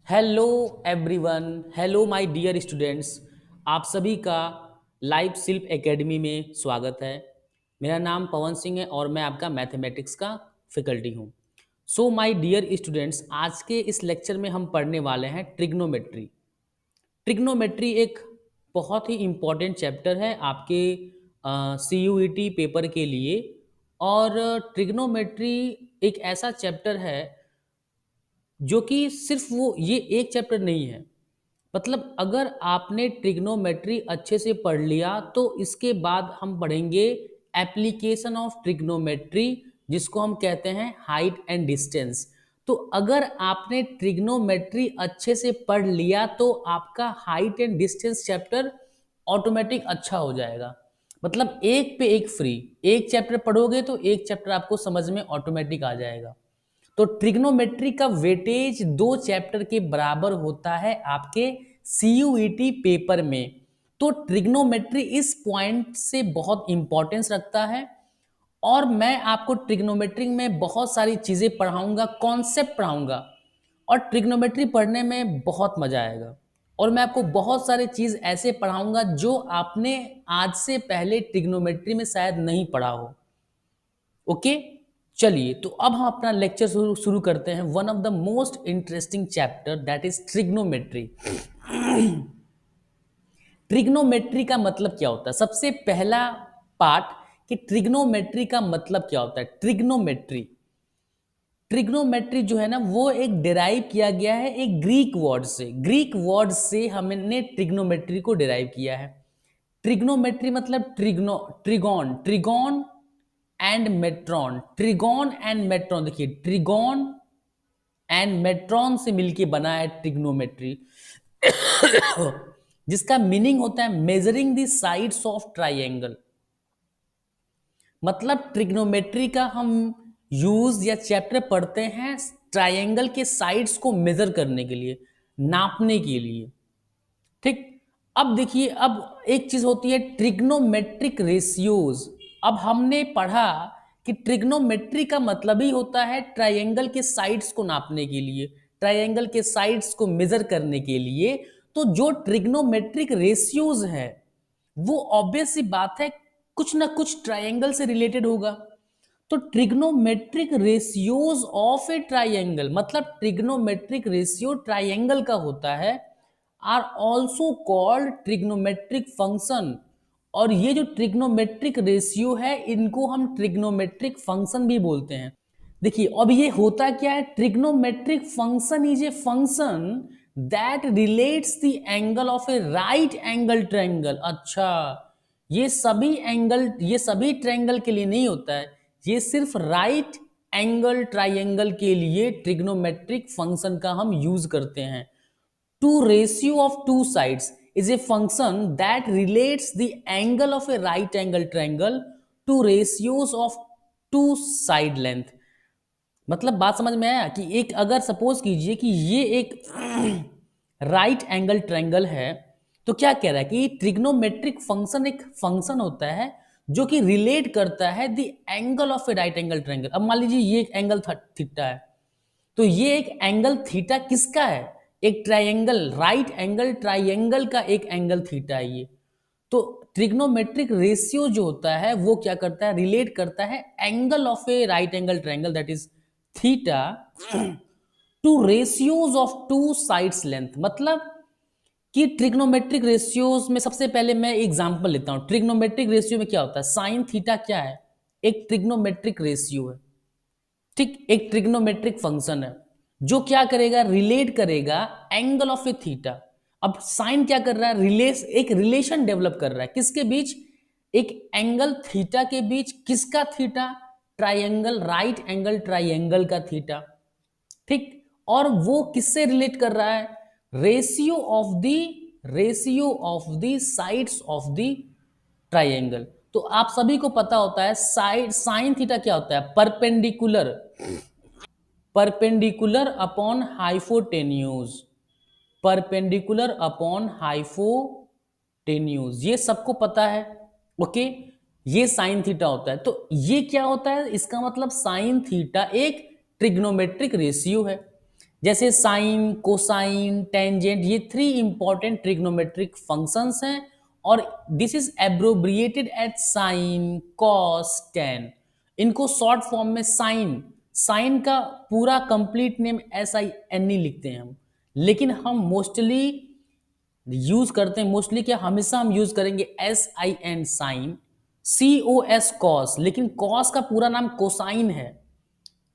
Hello everyone, hello my dear students. आप सभी का लाइव शिल्प एकेडमी में स्वागत है। मेरा नाम पवन सिंह है और मैं आपका मैथमेटिक्स का फैकल्टी हूँ। सो माय डियर स्टूडेंट्स, आज के इस लेक्चर में हम पढ़ने वाले हैं ट्रिग्नोमेट्री। ट्रिग्नोमेट्री एक बहुत ही इम्पॉर्टेंट चैप्टर है आपके CUET पेपर के लिए। और ट्रिग्नोमेट्री एक ऐसा चैप्टर है जो कि सिर्फ वो ये एक चैप्टर नहीं है। मतलब अगर आपने ट्रिग्नोमेट्री अच्छे से पढ़ लिया तो इसके बाद हम पढ़ेंगे एप्लीकेशन ऑफ ट्रिग्नोमेट्री, जिसको हम कहते हैं हाइट एंड डिस्टेंस। तो अगर आपने ट्रिग्नोमेट्री अच्छे से पढ़ लिया तो आपका height and distance chapter automatic अच्छा हो जाएगा। मतलब एक पे एक फ्री, एक चैप्टर पढ़ोगे तो एक चैप्टर आपको समझ में ऑटोमेटिक आ जाएगा। तो ट्रिग्नोमेट्री का वेटेज 2 चैप्टर के बराबर होता है आपके CUET पेपर में। तो ट्रिग्नोमेट्री इस पॉइंट से बहुत इंपॉर्टेंस रखता है। और मैं आपको ट्रिग्नोमेट्री में बहुत सारी चीजें पढ़ाऊंगा, कॉन्सेप्ट पढ़ाऊंगा। और ट्रिग्नोमेट्री पढ़ने में बहुत मजा आएगा। और मैं आपको बहुत सारी चीज ऐसे पढ़ाऊंगा जो आपने आज से पहले ट्रिग्नोमेट्री में शायद नहीं पढ़ा हो। ओके, चलिए तो अब हम अपना लेक्चर शुरू करते हैं। One of the most interesting chapter that is trigonometry. Trigonometry का मतलब क्या होता है? सबसे पहला पार्ट कि ट्रिग्नोमेट्री का मतलब क्या होता है। ट्रिग्नोमेट्री ट्रिग्नोमेट्री जो है ना, वो एक डिराइव किया गया है एक ग्रीक वर्ड से। ग्रीक वर्ड से हमने ट्रिग्नोमेट्री को डिराइव किया है। ट्रिग्नोमेट्री मतलब ट्रिगोन ट्रिगोन एंड मेट्रॉन। ट्रिगोन एंड मेट्रॉन, देखिए ट्रिगोन एंड मेट्रॉन से मिलके बना है ट्रिग्नोमेट्री। जिसका मीनिंग होता है measuring the sides of triangle. मतलब ट्रिग्नोमेट्री का हम यूज या चैप्टर पढ़ते हैं ट्राइंगल के साइड्स को मेजर करने के लिए, नापने के लिए। ठीक। अब देखिए, अब एक चीज होती है ट्रिग्नोमेट्रिक रेशियोज। अब हमने पढ़ा कि ट्रिग्नोमेट्री का मतलब ही होता है ट्राइंगल के साइड्स को नापने के लिए, ट्राइंगल के साइड्स को मेजर करने के लिए। तो जो ट्रिग्नोमेट्रिक रेशियोज है वो ऑब्वियस सी बात है कुछ ना कुछ ट्राइंगल से रिलेटेड होगा। तो trigonometric ratios of a triangle, मतलब ट्रिग्नोमेट्रिक रेशियो ट्राइंगल का होता है, are also called trigonometric function. और ये जो ट्रिग्नोमेट्रिक रेशियो है इनको हम ट्रिग्नोमेट्रिक फंक्शन भी बोलते हैं। देखिए अब ये होता क्या है, trigonometric function is a function that relates the angle of A right angle triangle. अच्छा, ये सभी ट्रायंगल के लिए नहीं होता है, ये सिर्फ राइट एंगल ट्रायंगल के लिए ट्रिग्नोमेट्रिक फंक्शन का हम यूज करते हैं। Two ratio of two sides is a function that relates the angle of a right angle triangle to ratios of two side length। मतलब बात समझ में आया कि एक अगर सपोज कीजिए कि ये एक राइट एंगल ट्रायंगल है, तो क्या कह रहा है कि ट्रिग्नोमेट्रिक फंक्शन एक फंक्शन होता है जो कि रिलेट करता है the angle of A right angle triangle. अब मान लीजिए ये एक एंगल थीटा है, तो ये एक एंगल थीटा किसका है? एक ट्रायंगल, राइट एंगल ट्रायंगल का एक एंगल थीटा है ये। तो ट्रिग्नोमेट्रिक रेशियो जो होता है वो क्या करता है, रिलेट करता है angle of A right angle triangle that is theta two ratios of two sides length. मतलब कि ट्रिग्नोमेट्रिक रेशियोज में सबसे पहले मैं एग्जांपल लेता हूं। ट्रिग्नोमेट्रिक रेशियो में क्या होता है, साइन थीटा क्या है? एक ट्रिग्नोमेट्रिक रेशियो है। ठीक, एक ट्रिग्नोमेट्रिक फंक्शन है जो क्या करेगा, रिलेट करेगा एंगल ऑफ ए थीटा। अब साइन क्या कर रहा है, एक रिलेशन डेवलप कर रहा है किसके बीच? एक एंगल थीटा के बीच। किसका theta? Triangle, right angle triangle का थीटा। ठीक। और वो किससे रिलेट कर रहा है? Ratio of the sides of the triangle. तो आप सभी को पता होता है साइड साइन थीटा क्या होता है, perpendicular, perpendicular upon hypotenuse, perpendicular upon hypotenuse, ये सबको पता है। ओके, ये साइन थीटा होता है। तो ये क्या होता है, इसका मतलब साइन थीटा एक ट्रिग्नोमेट्रिक रेशियो है। जैसे साइन, कोसाइन, टेंजेंट, ये 3 इंपॉर्टेंट ट्रिग्नोमेट्रिक फंक्शंस हैं और this is abbreviated at sine, cos, tan. इनको शॉर्ट फॉर्म में साइन, साइन का पूरा कंप्लीट नेम SINE लिखते हैं हम, लेकिन हम मोस्टली यूज करते हैं, मोस्टली क्या, हमेशा हम यूज करेंगे SIN साइन, COS कॉस, लेकिन कॉस का पूरा नाम कोसाइन है।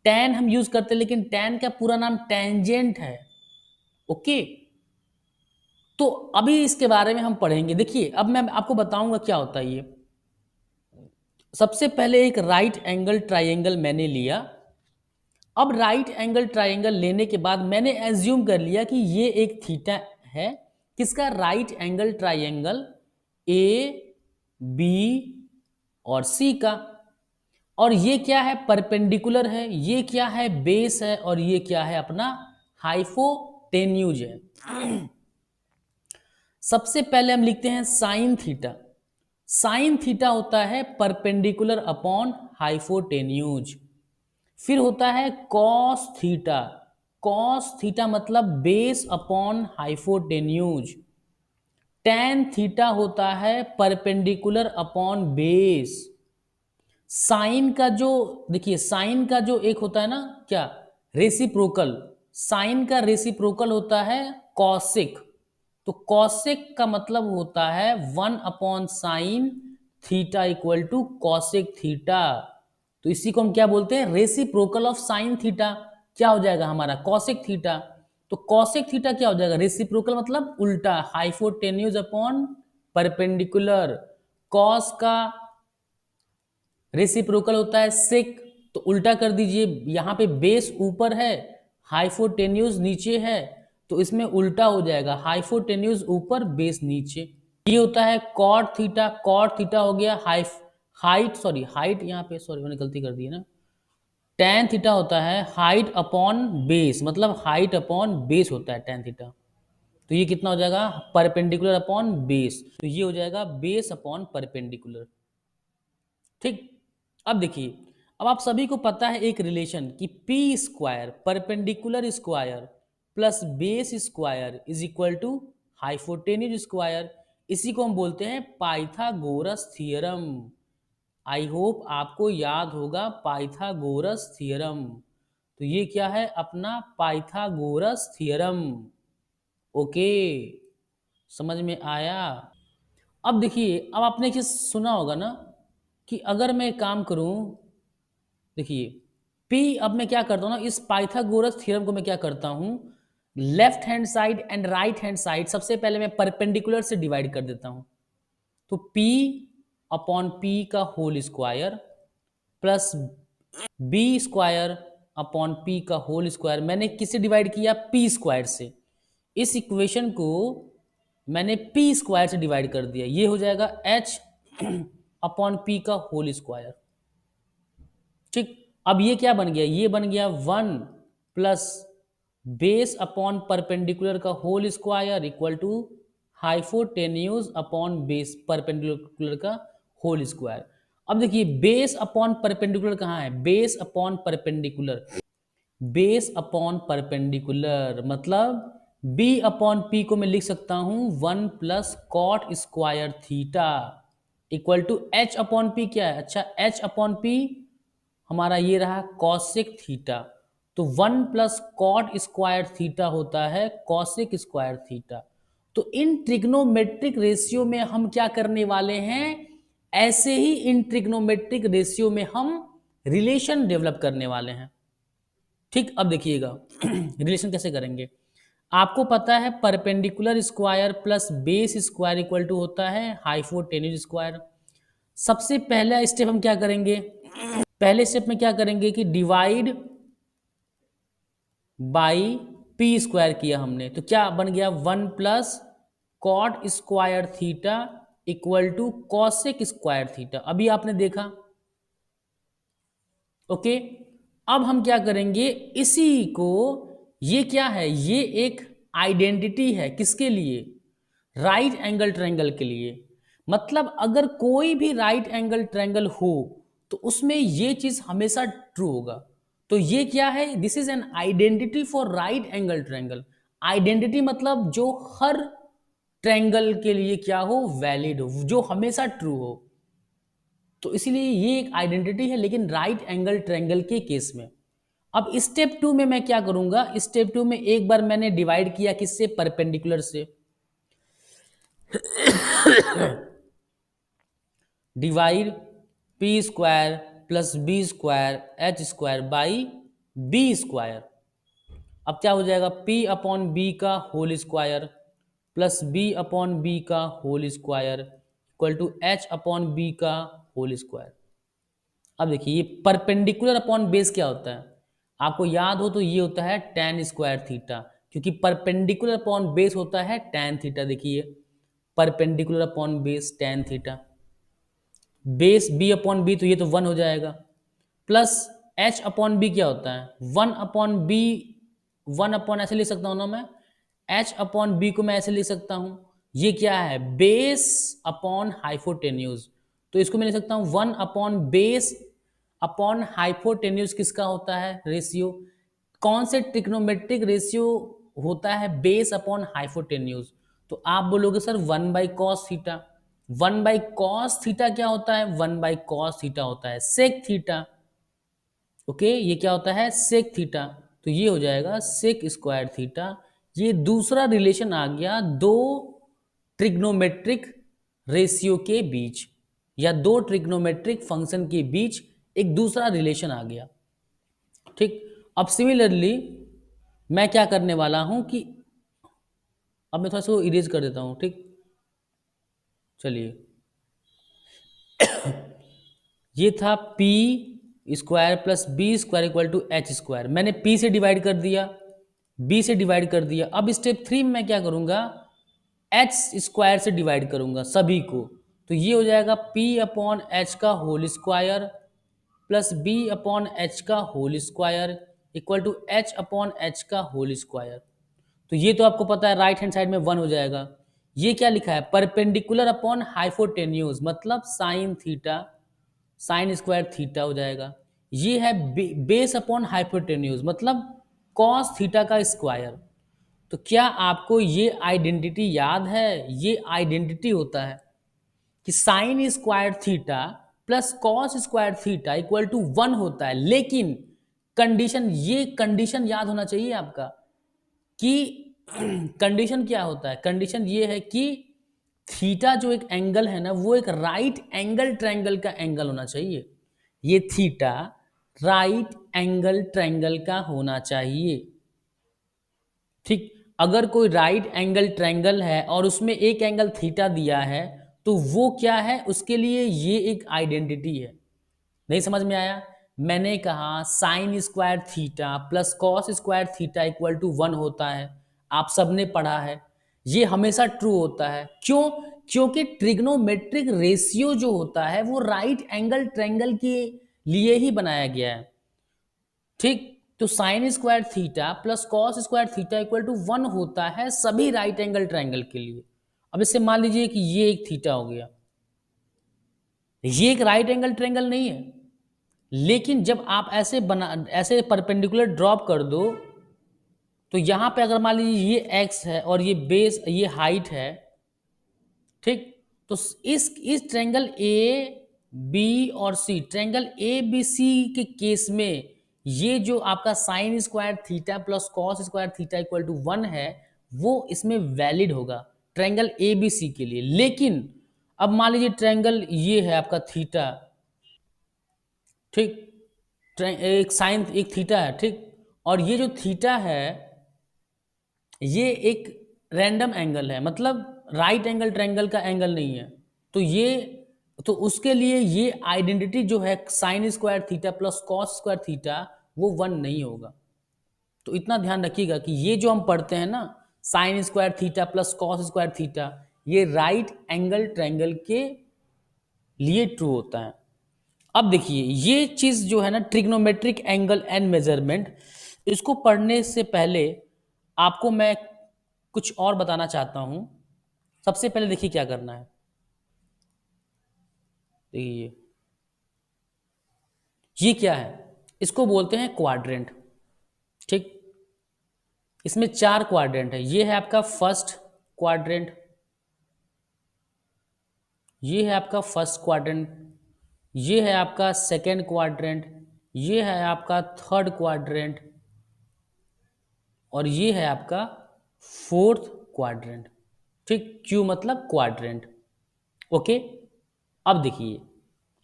टैन हम यूज करते हैं, लेकिन टैन का पूरा नाम टेंजेंट है। ओके, तो अभी इसके बारे में हम पढ़ेंगे। देखिए अब मैं आपको बताऊंगा क्या होता है ये। सबसे पहले एक राइट एंगल ट्राइंगल मैंने लिया। अब राइट एंगल ट्राइंगल लेने के बाद मैंने एज्यूम कर लिया कि ये एक थीटा है, किसका, राइट एंगल ट्राइंगल AB और C का। और ये क्या है, परपेंडिकुलर है, ये क्या है, बेस है, और ये क्या है, अपना हाइपोटेन्यूज है। सबसे पहले हम लिखते हैं साइन थीटा। साइन थीटा होता है परपेंडिकुलर अपॉन हाइपोटेन्यूज। फिर होता है कॉस थीटा। कॉस थीटा मतलब base upon hypotenuse. Tan theta होता है परपेंडिकुलर अपॉन बेस। साइन का जो, देखिए साइन का जो एक होता है ना क्या, रेसिप्रोकल, साइन का रेसिप्रोकल होता है कॉसिक। तो कॉसिक का मतलब होता है 1/साइन theta equal to cosec theta. तो इसी को हम क्या बोलते हैं, रेसिप्रोकल ऑफ साइन थीटा। क्या हो जाएगा हमारा, कॉसिक थीटा। तो कॉसिक थीटा क्या हो जाएगा, रेसिप्रोकल मतलब उल्टा, हाइपोटेन्यूज अपॉन परपेंडिकुलर। कॉस का रेसिप्रोकल होता है सेक, तो उल्टा कर दीजिए, यहां पे बेस ऊपर है, हाइपोटेन्यूज नीचे है, तो इसमें उल्टा हो जाएगा, हाइपोटेन्यूज ऊपर बेस नीचे। ये होता है कॉट थीटा। कॉट थीटा हो गया हाइट, यहाँ पे सॉरी मैंने गलती कर दी है ना, टेन थीटा होता है हाइट अपॉन बेस, मतलब हाइट अपॉन बेस होता है टेन थीटा। तो ये कितना हो जाएगा, परपेंडिकुलर अपॉन बेस, तो ये हो जाएगा बेस अपॉन परपेंडिकुलर। ठीक, अब देखिए, अब आप सभी को पता है एक रिलेशन कि P square perpendicular square plus base square is equal to hypotenuse square. इसी को हम बोलते हैं पाइथागोरस थियरम। आई होप आपको याद होगा पाइथागोरस थियरम। तो ये क्या है, अपना पाइथागोरस थियरम। ओके, समझ में आया। अब देखिए, अब आपने एक चीज सुना होगा ना कि अगर मैं काम करूं, देखिए P, अब मैं क्या करता हूं ना, इस पाइथागोरस थ्योरम को मैं क्या करता हूं, left hand side and right hand side सबसे पहले मैं परपेंडिकुलर से डिवाइड कर देता हूं। तो P अपॉन P का whole square plus B square upon P का होल स्क्वायर, मैंने किससे डिवाइड किया, P स्क्वायर से। इस इक्वेशन को मैंने P स्क्वायर से डिवाइड कर दिया, ये हो जाएगा H अपॉन P का होल स्क्वायर। ठीक, अब ये क्या बन गया, ये बन गया 1 + बेस अपॉन परपेंडिकुलर का whole square equal to hypotenuse upon base perpendicular का होल स्क्वायर। अब देखिए बेस अपॉन परपेंडिकुलर कहाँ है, base upon perpendicular, base upon perpendicular मतलब B अपॉन P को मैं लिख सकता हूं 1 + cot square theta equal to H upon P क्या है, अच्छा H अपॉन P हमारा ये रहा कॉसिक थीटा। तो 1 + कॉट स्क्वायर थीटा होता है कॉसिक स्क्वायर थीटा। तो इन ट्रिग्नोमेट्रिक रेशियो में हम क्या करने वाले हैं, ऐसे ही इन ट्रिग्नोमेट्रिक रेशियो में हम रिलेशन डेवलप करने वाले हैं। ठीक, अब देखिएगा रिलेशन कैसे करेंगे। आपको पता है perpendicular square plus base square equal to होता है हाइपोटेन्यूज स्क्वायर। सबसे पहला स्टेप हम क्या करेंगे, पहले स्टेप में क्या करेंगे कि डिवाइड बाई पी स्क्वायर किया हमने, तो क्या बन गया 1 + cot square theta equal to cosec square theta. अभी आपने देखा, ओके। अब हम क्या करेंगे, इसी को, ये क्या है, ये एक आइडेंटिटी है किसके लिए, राइट एंगल ट्रायंगल के लिए। मतलब अगर कोई भी राइट एंगल ट्रायंगल हो तो उसमें ये चीज हमेशा ट्रू होगा। तो ये क्या है, this is an identity for right angle triangle. Identity मतलब जो हर ट्रायंगल के लिए क्या हो, वैलिड हो, जो हमेशा ट्रू हो। तो इसीलिए ये एक आइडेंटिटी है, लेकिन राइट एंगल ट्रायंगल के केस में। अब स्टेप 2 में मैं क्या करूंगा, स्टेप 2 में एक बार मैंने डिवाइड किया किससे, परपेंडिकुलर से। Divide P square plus B square H square by B square. अब क्या हो जाएगा, P अपॉन बी का whole square plus B upon B का whole square equal to H upon B का होल स्क्वायर। अब देखिए ये परपेंडिकुलर अपॉन बेस क्या होता है, आपको याद हो तो ये होता है tan स्क्वायर थीटा, क्योंकि परपेंडिकुलर अपॉन बेस होता है tan थीटा। देखिए perpendicular upon base tan theta, base b upon B, तो ये तो 1 हो जाएगा, प्लस h अपॉन बी क्या होता है, 1 अपॉन बी, 1 अपॉन ऐसे लिख सकता हूँ ना मैं, h अपॉन बी को मैं ऐसे लिख सकता हूँ, ये क्या है, बेस अपॉन हाइपोटेन्यूज। तो इसको मैं लिख सकता हूँ 1 अपॉन बेस अपॉन हाइपोटेन्यूज किसका होता है, रेशियो। कौन से ट्रिग्नोमेट्रिक रेशियो होता है, बेस अपॉन हाइपोटेन्यूज। तो आप बोलोगे sir 1 by cos theta. 1 by cos theta क्या होता है, 1 बाई कॉस थीटा होता है सेक थीटा। ओके, ये क्या होता है, सेक थीटा। तो ये हो जाएगा सेक स्क्वायर थीटा। ये दूसरा रिलेशन आ गया दो ट्रिग्नोमेट्रिक रेशियो के बीच, या दो ट्रिग्नोमेट्रिक फंक्शन के बीच एक दूसरा रिलेशन आ गया। ठीक, अब सिमिलरली मैं क्या करने वाला हूं कि अब मैं थोड़ा सा इरेज कर देता हूं। ठीक, चलिए, ये था p square plus B square equal to H square. मैंने p से डिवाइड कर दिया, b से डिवाइड कर दिया। अब स्टेप 3 में मैं क्या करूंगा, एच स्क्वायर से डिवाइड करूंगा सभी को। तो ये हो जाएगा p अपॉन एच का whole square plus B upon H का whole square equal to H upon H का होल स्क्वायर। तो ये तो आपको पता है राइट हैंड साइड में 1 हो जाएगा। ये क्या लिखा है, परपेंडिकुलर अपॉन हाइपोटेन्यूज, मतलब sign theta, sign square theta हो जाएगा। ये है बेस अपॉन हाइपोटेन्यूज, मतलब कॉस थीटा का स्क्वायर। तो क्या आपको ये आइडेंटिटी याद है, ये आइडेंटिटी होता है कि sine square theta plus cos square theta equal to 1 होता है। लेकिन कंडीशन, ये कंडीशन याद होना चाहिए आपका कि कंडीशन क्या होता है, कंडीशन ये है कि थीटा जो एक एंगल है ना, वो एक राइट एंगल ट्रायंगल का एंगल होना चाहिए। ये थीटा राइट एंगल ट्रायंगल का होना चाहिए। ठीक, अगर कोई राइट एंगल ट्रायंगल है और उसमें एक एंगल थीटा दिया है, तो वो क्या है, उसके लिए ये एक आइडेंटिटी है। नहीं समझ में आया, मैंने कहा sine square theta plus cos square theta equal to 1 होता है, आप सबने पढ़ा है, ये हमेशा ट्रू होता है। क्यों, क्योंकि ट्रिग्नोमेट्रिक रेशियो जो होता है वो राइट एंगल ट्रायंगल के लिए ही बनाया गया है। ठीक, तो sine square theta plus cos square theta equal to 1 होता है सभी राइट एंगल ट्रायंगल के लिए। अब इससे मान लीजिए कि ये एक थीटा हो गया, ये एक राइट एंगल ट्रायंगल नहीं है, लेकिन जब आप ऐसे बना, ऐसे परपेंडिकुलर ड्रॉप कर दो, तो यहां पे अगर मान लीजिए ये x है और ये बेस, ये हाइट है। ठीक, तो इस ट्रायंगल ए बी और सी, ट्रायंगल ए बी सी के केस में ये जो आपका sine square theta plus cos square theta equal to 1 है, वो इसमें वैलिड होगा ट्रायंगल ए बी सी के लिए। लेकिन अब मान लीजिए ट्रायंगल ये है आपका थीटा, ठीक, एक साइन एक थीटा है, ठीक, और ये जो थीटा है ये एक रैंडम एंगल है, मतलब राइट एंगल ट्रायंगल का एंगल नहीं है। तो ये, तो उसके लिए ये आइडेंटिटी जो है sign square theta plus cos square theta, वो 1 नहीं होगा। तो इतना ध्यान रखिएगा कि ये जो हम पढ़ते हैं ना, sign square theta plus cos square theta, ये राइट एंगल ट्रायंगल के लिए ट्रू होता है। अब देखिए ये चीज जो है ना, ट्रिग्नोमेट्रिक एंगल एंड मेजरमेंट, इसको पढ़ने से पहले आपको मैं कुछ और बताना चाहता हूं। सबसे पहले देखिए क्या करना है, देखिए ये क्या है, इसको बोलते हैं क्वाड्रेंट। ठीक, इसमें 4 क्वाड्रेंट है। ये है आपका फर्स्ट क्वाड्रेंट, ये है आपका फर्स्ट क्वाड्रेंट, ये है आपका सेकेंड क्वाड्रेंट, ये है आपका थर्ड क्वाड्रेंट, और ये है आपका फोर्थ क्वाड्रेंट। ठीक, क्यू मतलब क्वाड्रेंट। ओके, अब देखिए,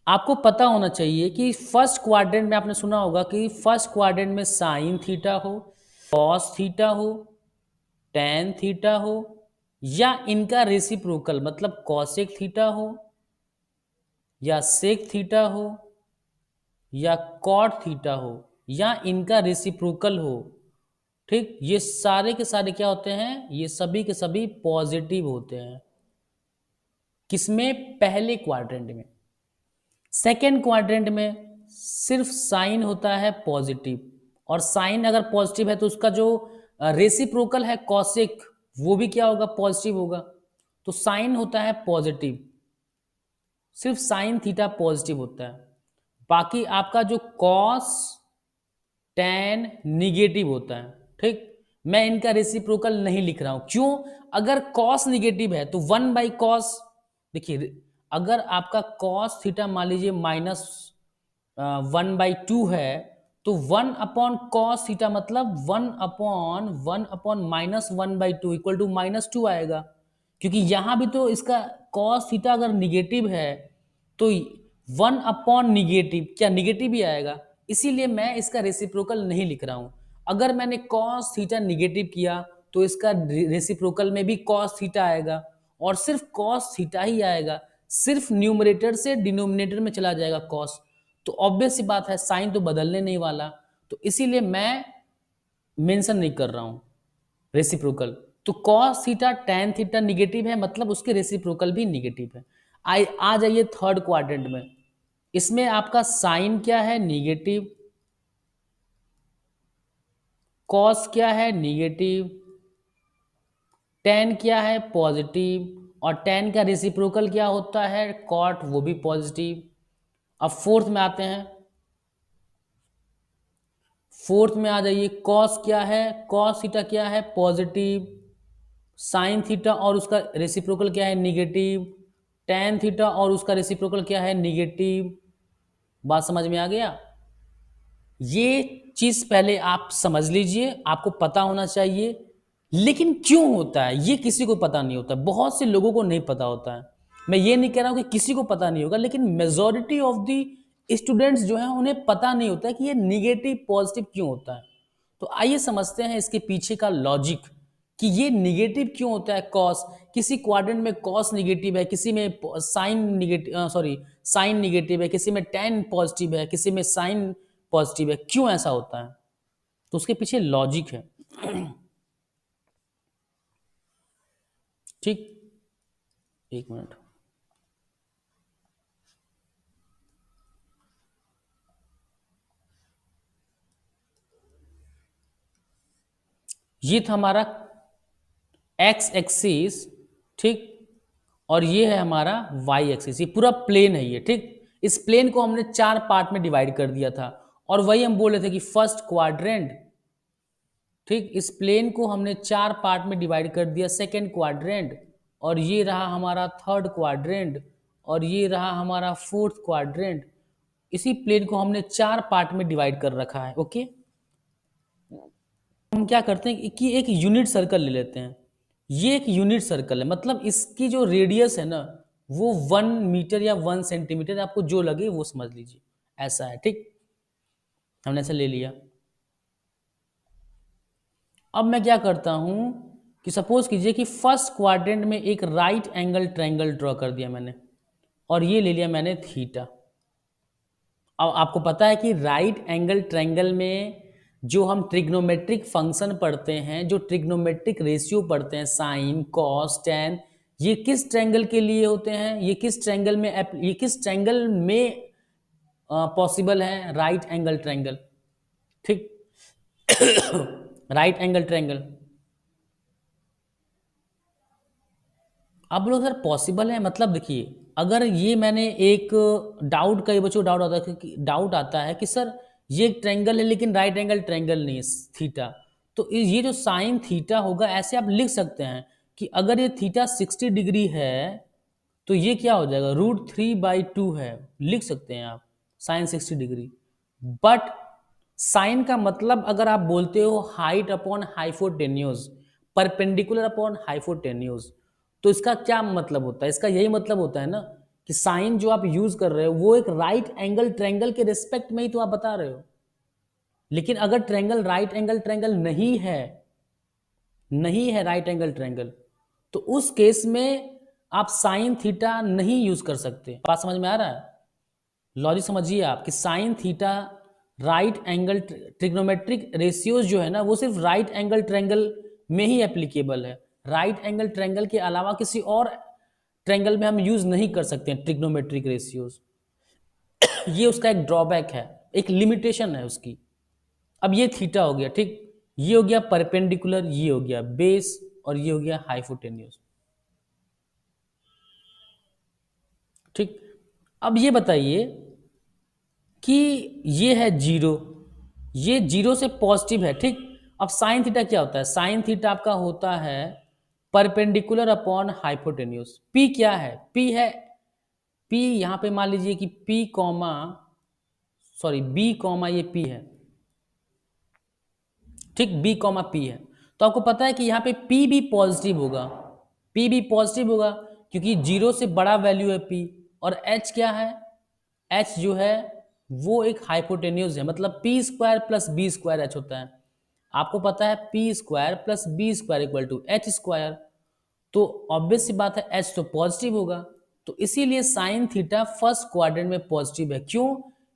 आपको पता होना चाहिए कि फर्स्ट क्वाड्रेंट में आपने सुना होगा कि फर्स्ट क्वाड्रेंट में साइन थीटा हो, कॉस थीटा हो, टेन थीटा हो, या इनका रेसिप्रोकल मतलब कॉसेक थीटा हो, या सेक थीटा हो, या कॉट थीटा हो, या इनका रेसिप्रोकल हो। ठीक, ये सारे के सारे क्या होते हैं, ये सभी के सभी पॉजिटिव होते हैं। किसमें, पहले क्वाड्रेंट में। सेकेंड क्वाड्रेंट में सिर्फ साइन होता है पॉजिटिव, और साइन अगर पॉजिटिव है तो उसका जो रेसिप्रोकल है कॉसेक, वो भी क्या होगा, पॉजिटिव होगा। तो साइन होता है पॉजिटिव, सिर्फ साइन थीटा पॉजिटिव होता है। बाकी आपका जो कॉस टेन निगेटिव होता है। ठीक, मैं इनका रेसिप्रोकल नहीं लिख रहा हूं, क्यों, अगर कॉस निगेटिव है तो 1/cos, देखिए अगर आपका कॉस थीटा मान लीजिए -1/2 है, तो 1/cos थीटा मतलब 1/1/-1/2 इक्वल टू -2 आएगा। क्योंकि यहां भी तो इसका कॉस थीटा अगर निगेटिव है तो 1/निगेटिव क्या निगेटिव ही आएगा। इसीलिए मैं इसका रेसिप्रोकल नहीं लिख रहा हूं। अगर मैंने कॉस थीटा निगेटिव किया तो इसका रेसिप्रोकल में भी कॉस थीटा आएगा, और सिर्फ कॉस थीटा ही आएगा, सिर्फ न्यूमरेटर से डिनोमिनेटर में चला जाएगा कॉस। तो ऑब्वियस सी बात है, साइन तो बदलने नहीं वाला, तो इसीलिए मैं मेंशन नहीं कर रहा हूं रेसिप्रोकल। तो cos theta tan theta negative है, मतलब उसके रेसिप्रोकल भी निगेटिव है। आ जाइए थर्ड क्वाड्रेंट में। इसमें आपका साइन क्या है, निगेटिव, कॉस क्या है, निगेटिव, टेन क्या है, पॉजिटिव, और टेन का रेसिप्रोकल क्या होता है, कॉट, वो भी पॉजिटिव। अब फोर्थ में आते हैं, फोर्थ में आ जाइए, कॉस क्या है, कॉस थीटा क्या है, पॉजिटिव, साइन थीटा और उसका रेसिप्रोकल क्या है, निगेटिव, टेन थीटा और उसका रेसिप्रोकल क्या है, निगेटिव। बात समझ में आ गया। ये चीज पहले आप समझ लीजिए, आपको पता होना चाहिए। लेकिन क्यों होता है ये किसी को पता नहीं होता, बहुत से लोगों को नहीं पता होता है। मैं ये नहीं कह रहा हूं कि किसी को पता नहीं होगा, लेकिन मेजॉरिटी ऑफ दी स्टूडेंट्स जो हैं उन्हें पता नहीं होता है कि ये निगेटिव पॉजिटिव क्यों होता है। तो आइए समझते हैं इसके पीछे का लॉजिक कि ये निगेटिव क्यों होता है। कॉस, किसी क्वाड्रेंट में कॉस निगेटिव है, किसी में sine negative, sorry sine negative है, किसी में टेन पॉजिटिव है, किसी में साइन पॉजिटिव है। क्यों ऐसा होता है, तो उसके पीछे लॉजिक है। ठीक, एक मिनट। ये था हमारा एक्स एक्सिस, ठीक, और ये है हमारा वाई एक्सिस। ये पूरा प्लेन है ये। ठीक, इस प्लेन को हमने 4 पार्ट में डिवाइड कर दिया था, और वही हम बोल रहे थे कि फर्स्ट क्वाड्रेंट। ठीक, इस प्लेन को हमने 4 पार्ट में डिवाइड कर दिया, सेकेंड क्वाड्रेंट, और ये रहा हमारा थर्ड क्वाड्रेंट, और ये रहा हमारा फोर्थ क्वाड्रेंट। इसी प्लेन को हमने 4 पार्ट में डिवाइड कर रखा है। ओके, हम क्या करते हैं कि एक यूनिट सर्कल ले लेते हैं। ये एक यूनिट सर्कल है, मतलब इसकी जो रेडियस है ना वो 1 मीटर या 1 सेंटीमीटर, आपको जो लगे वो समझ लीजिए, ऐसा है। ठीक, हमने ऐसा ले लिया। अब मैं क्या करता हूं कि सपोज कीजिए कि फर्स्ट क्वाड्रेंट में एक राइट एंगल ट्रायंगल ड्रॉ कर दिया मैंने, और ये ले लिया मैंने थीटा। अब आपको पता है कि राइट एंगल ट्रायंगल में जो हम ट्रिग्नोमेट्रिक फंक्शन पढ़ते हैं, जो ट्रिग्नोमेट्रिक रेशियो पढ़ते हैं, साइन कॉस टेन, ये किस ट्रायंगल के लिए होते हैं, ये किस ट्रायंगल में ये किस ट्रायंगल में पॉसिबल है, राइट एंगल ट्रायंगल। ठीक, राइट एंगल ट्रायंगल। अब लोग सर पॉसिबल है मतलब, देखिए अगर ये मैंने एक डाउट, कई बच्चों को डाउट आता है कि सर ये एक ट्रायंगल है लेकिन राइट एंगल ट्रायंगल नहीं है थीटा। तो ये जो साइन थीटा होगा ऐसे आप लिख सकते हैं कि अगर ये थीटा 60 डिग्री है तो ये क्या हो जाएगा, √3/2 है, लिख सकते हैं आप साइन 60 डिग्री। बट साइन का मतलब अगर आप बोलते हो height upon hypotenuse, perpendicular upon hypotenuse, तो इसका क्या मतलब होता है, इसका यही मतलब होता है ना कि साइन जो आप यूज कर रहे हो वो एक राइट एंगल ट्रायंगल के रिस्पेक्ट में ही तो आप बता रहे हो। लेकिन अगर ट्रायंगल राइट एंगल ट्रायंगल नहीं है राइट एंगल ट्रायंगल, तो उस केस में आप साइन थीटा नहीं यूज कर सकते। बात समझ में आ रहा है, लॉजिक समझिए आप कि sine theta right angle trigonometric ratios जो है ना वो सिर्फ राइट एंगल ट्रायंगल में ही एप्लीकेबल है। राइट एंगल ट्रायंगल के अलावा किसी और ट्रायंगल में हम यूज नहीं कर सकते हैं ट्रिग्नोमेट्रिक रेशियोज। ये उसका एक ड्रॉबैक है, एक लिमिटेशन है उसकी। अब ये थीटा हो गया, ठीक, ये हो गया परपेंडिकुलर, ये हो गया बेस, और ये हो गया हाइपोटेन्यूज। ठीक, अब ये बताइए कि ये है जीरो, ये जीरो से पॉजिटिव है, ठीक। अब साइन थीटा क्या होता है, साइन थीटा आपका होता है परपेंडिकुलर अपॉन हाइपोटेन्यूज। पी क्या है, पी है, पी यहां पे मान लीजिए कि P comma, sorry B comma ये पी है, ठीक, बी कॉमा पी है। तो आपको पता है कि यहाँ पे पी भी पॉजिटिव होगा, पी भी पॉजिटिव होगा क्योंकि जीरो से बड़ा वैल्यू है पी। और एच क्या है, एच जो है वो एक हाइपोटेन्यूज है, मतलब P square plus B square H होता है। आपको पता है P square plus B square equal to H square, तो ऑब्वियस सी बात है एच तो पॉजिटिव होगा। तो इसीलिए साइन थीटा फर्स्ट क्वाड्रेंट में पॉजिटिव है। क्यों,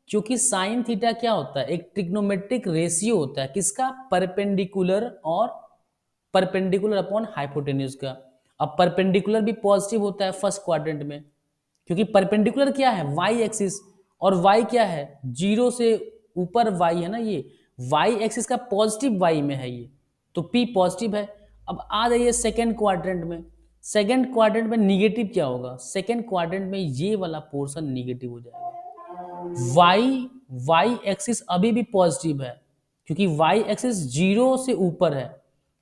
क्योंकि साइन थीटा क्या होता है, एक ट्रिग्नोमेट्रिक रेशियो होता है, किसका, परपेंडिकुलर और परपेंडिकुलर अपॉन हाइपोटेन्यूज का। अब परपेंडिकुलर भी पॉजिटिव होता है फर्स्ट क्वाड्रेंट में, क्योंकि परपेंडिकुलर क्या है, वाई एक्सिस, और वाई क्या है, जीरो से ऊपर वाई है ना, ये वाई एक्सिस का पॉजिटिव वाई में है ये, तो पी पॉजिटिव है। अब आ जाइए सेकेंड क्वाड्रेंट में, सेकेंड क्वाड्रेंट में निगेटिव क्या होगा, सेकेंड क्वाड्रेंट में ये वाला पोर्शन निगेटिव हो जाएगा। वाई वाई एक्सिस अभी भी पॉजिटिव है क्योंकि वाई एक्सिस जीरो से ऊपर है,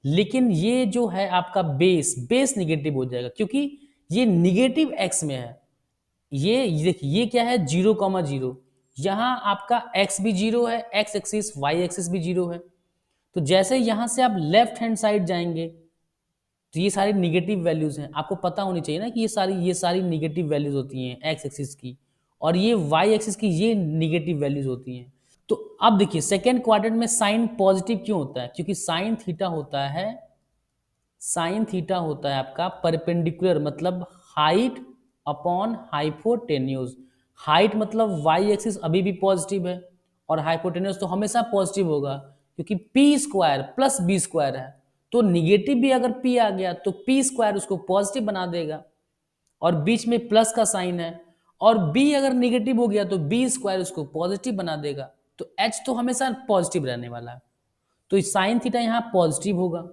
लेकिन ये जो है आपका बेस, बेस निगेटिव हो जाएगा क्योंकि ये निगेटिव एक्स में है। ये देखिए ये क्या है, 0,0, यहाँ आपका x भी जीरो है, x एक्सिस y एक्सिस भी जीरो है। तो जैसे यहां से आप लेफ्ट हैंड साइड जाएंगे तो ये सारी निगेटिव वैल्यूज हैं, आपको पता होनी चाहिए ना कि ये सारी निगेटिव वैल्यूज होती हैं x एक्सिस की, और ये y एक्सिस की ये निगेटिव वैल्यूज होती हैं। तो अब देखिए सेकेंड क्वाड्रेंट में साइन पॉजिटिव क्यों होता है, क्योंकि साइन थीटा होता है, साइन थीटा होता है आपका परपेंडिकुलर, मतलब हाइट अपॉन हाइपोटेन्यूज। हाइट मतलब वाई एक्सिस अभी भी पॉजिटिव है, और हाइपोटेन्यूज तो हमेशा पॉजिटिव होगा क्योंकि P square plus B square है। तो निगेटिव भी अगर पी आ गया तो पी स्क्वायर उसको पॉजिटिव बना देगा, और बीच में प्लस का साइन है, और बी अगर निगेटिव हो गया तो बी स्क्वायर उसको पॉजिटिव बना देगा। तो एच तो हमेशा पॉजिटिव रहने वाला है, तो साइन थीटा यहाँ पॉजिटिव होगा।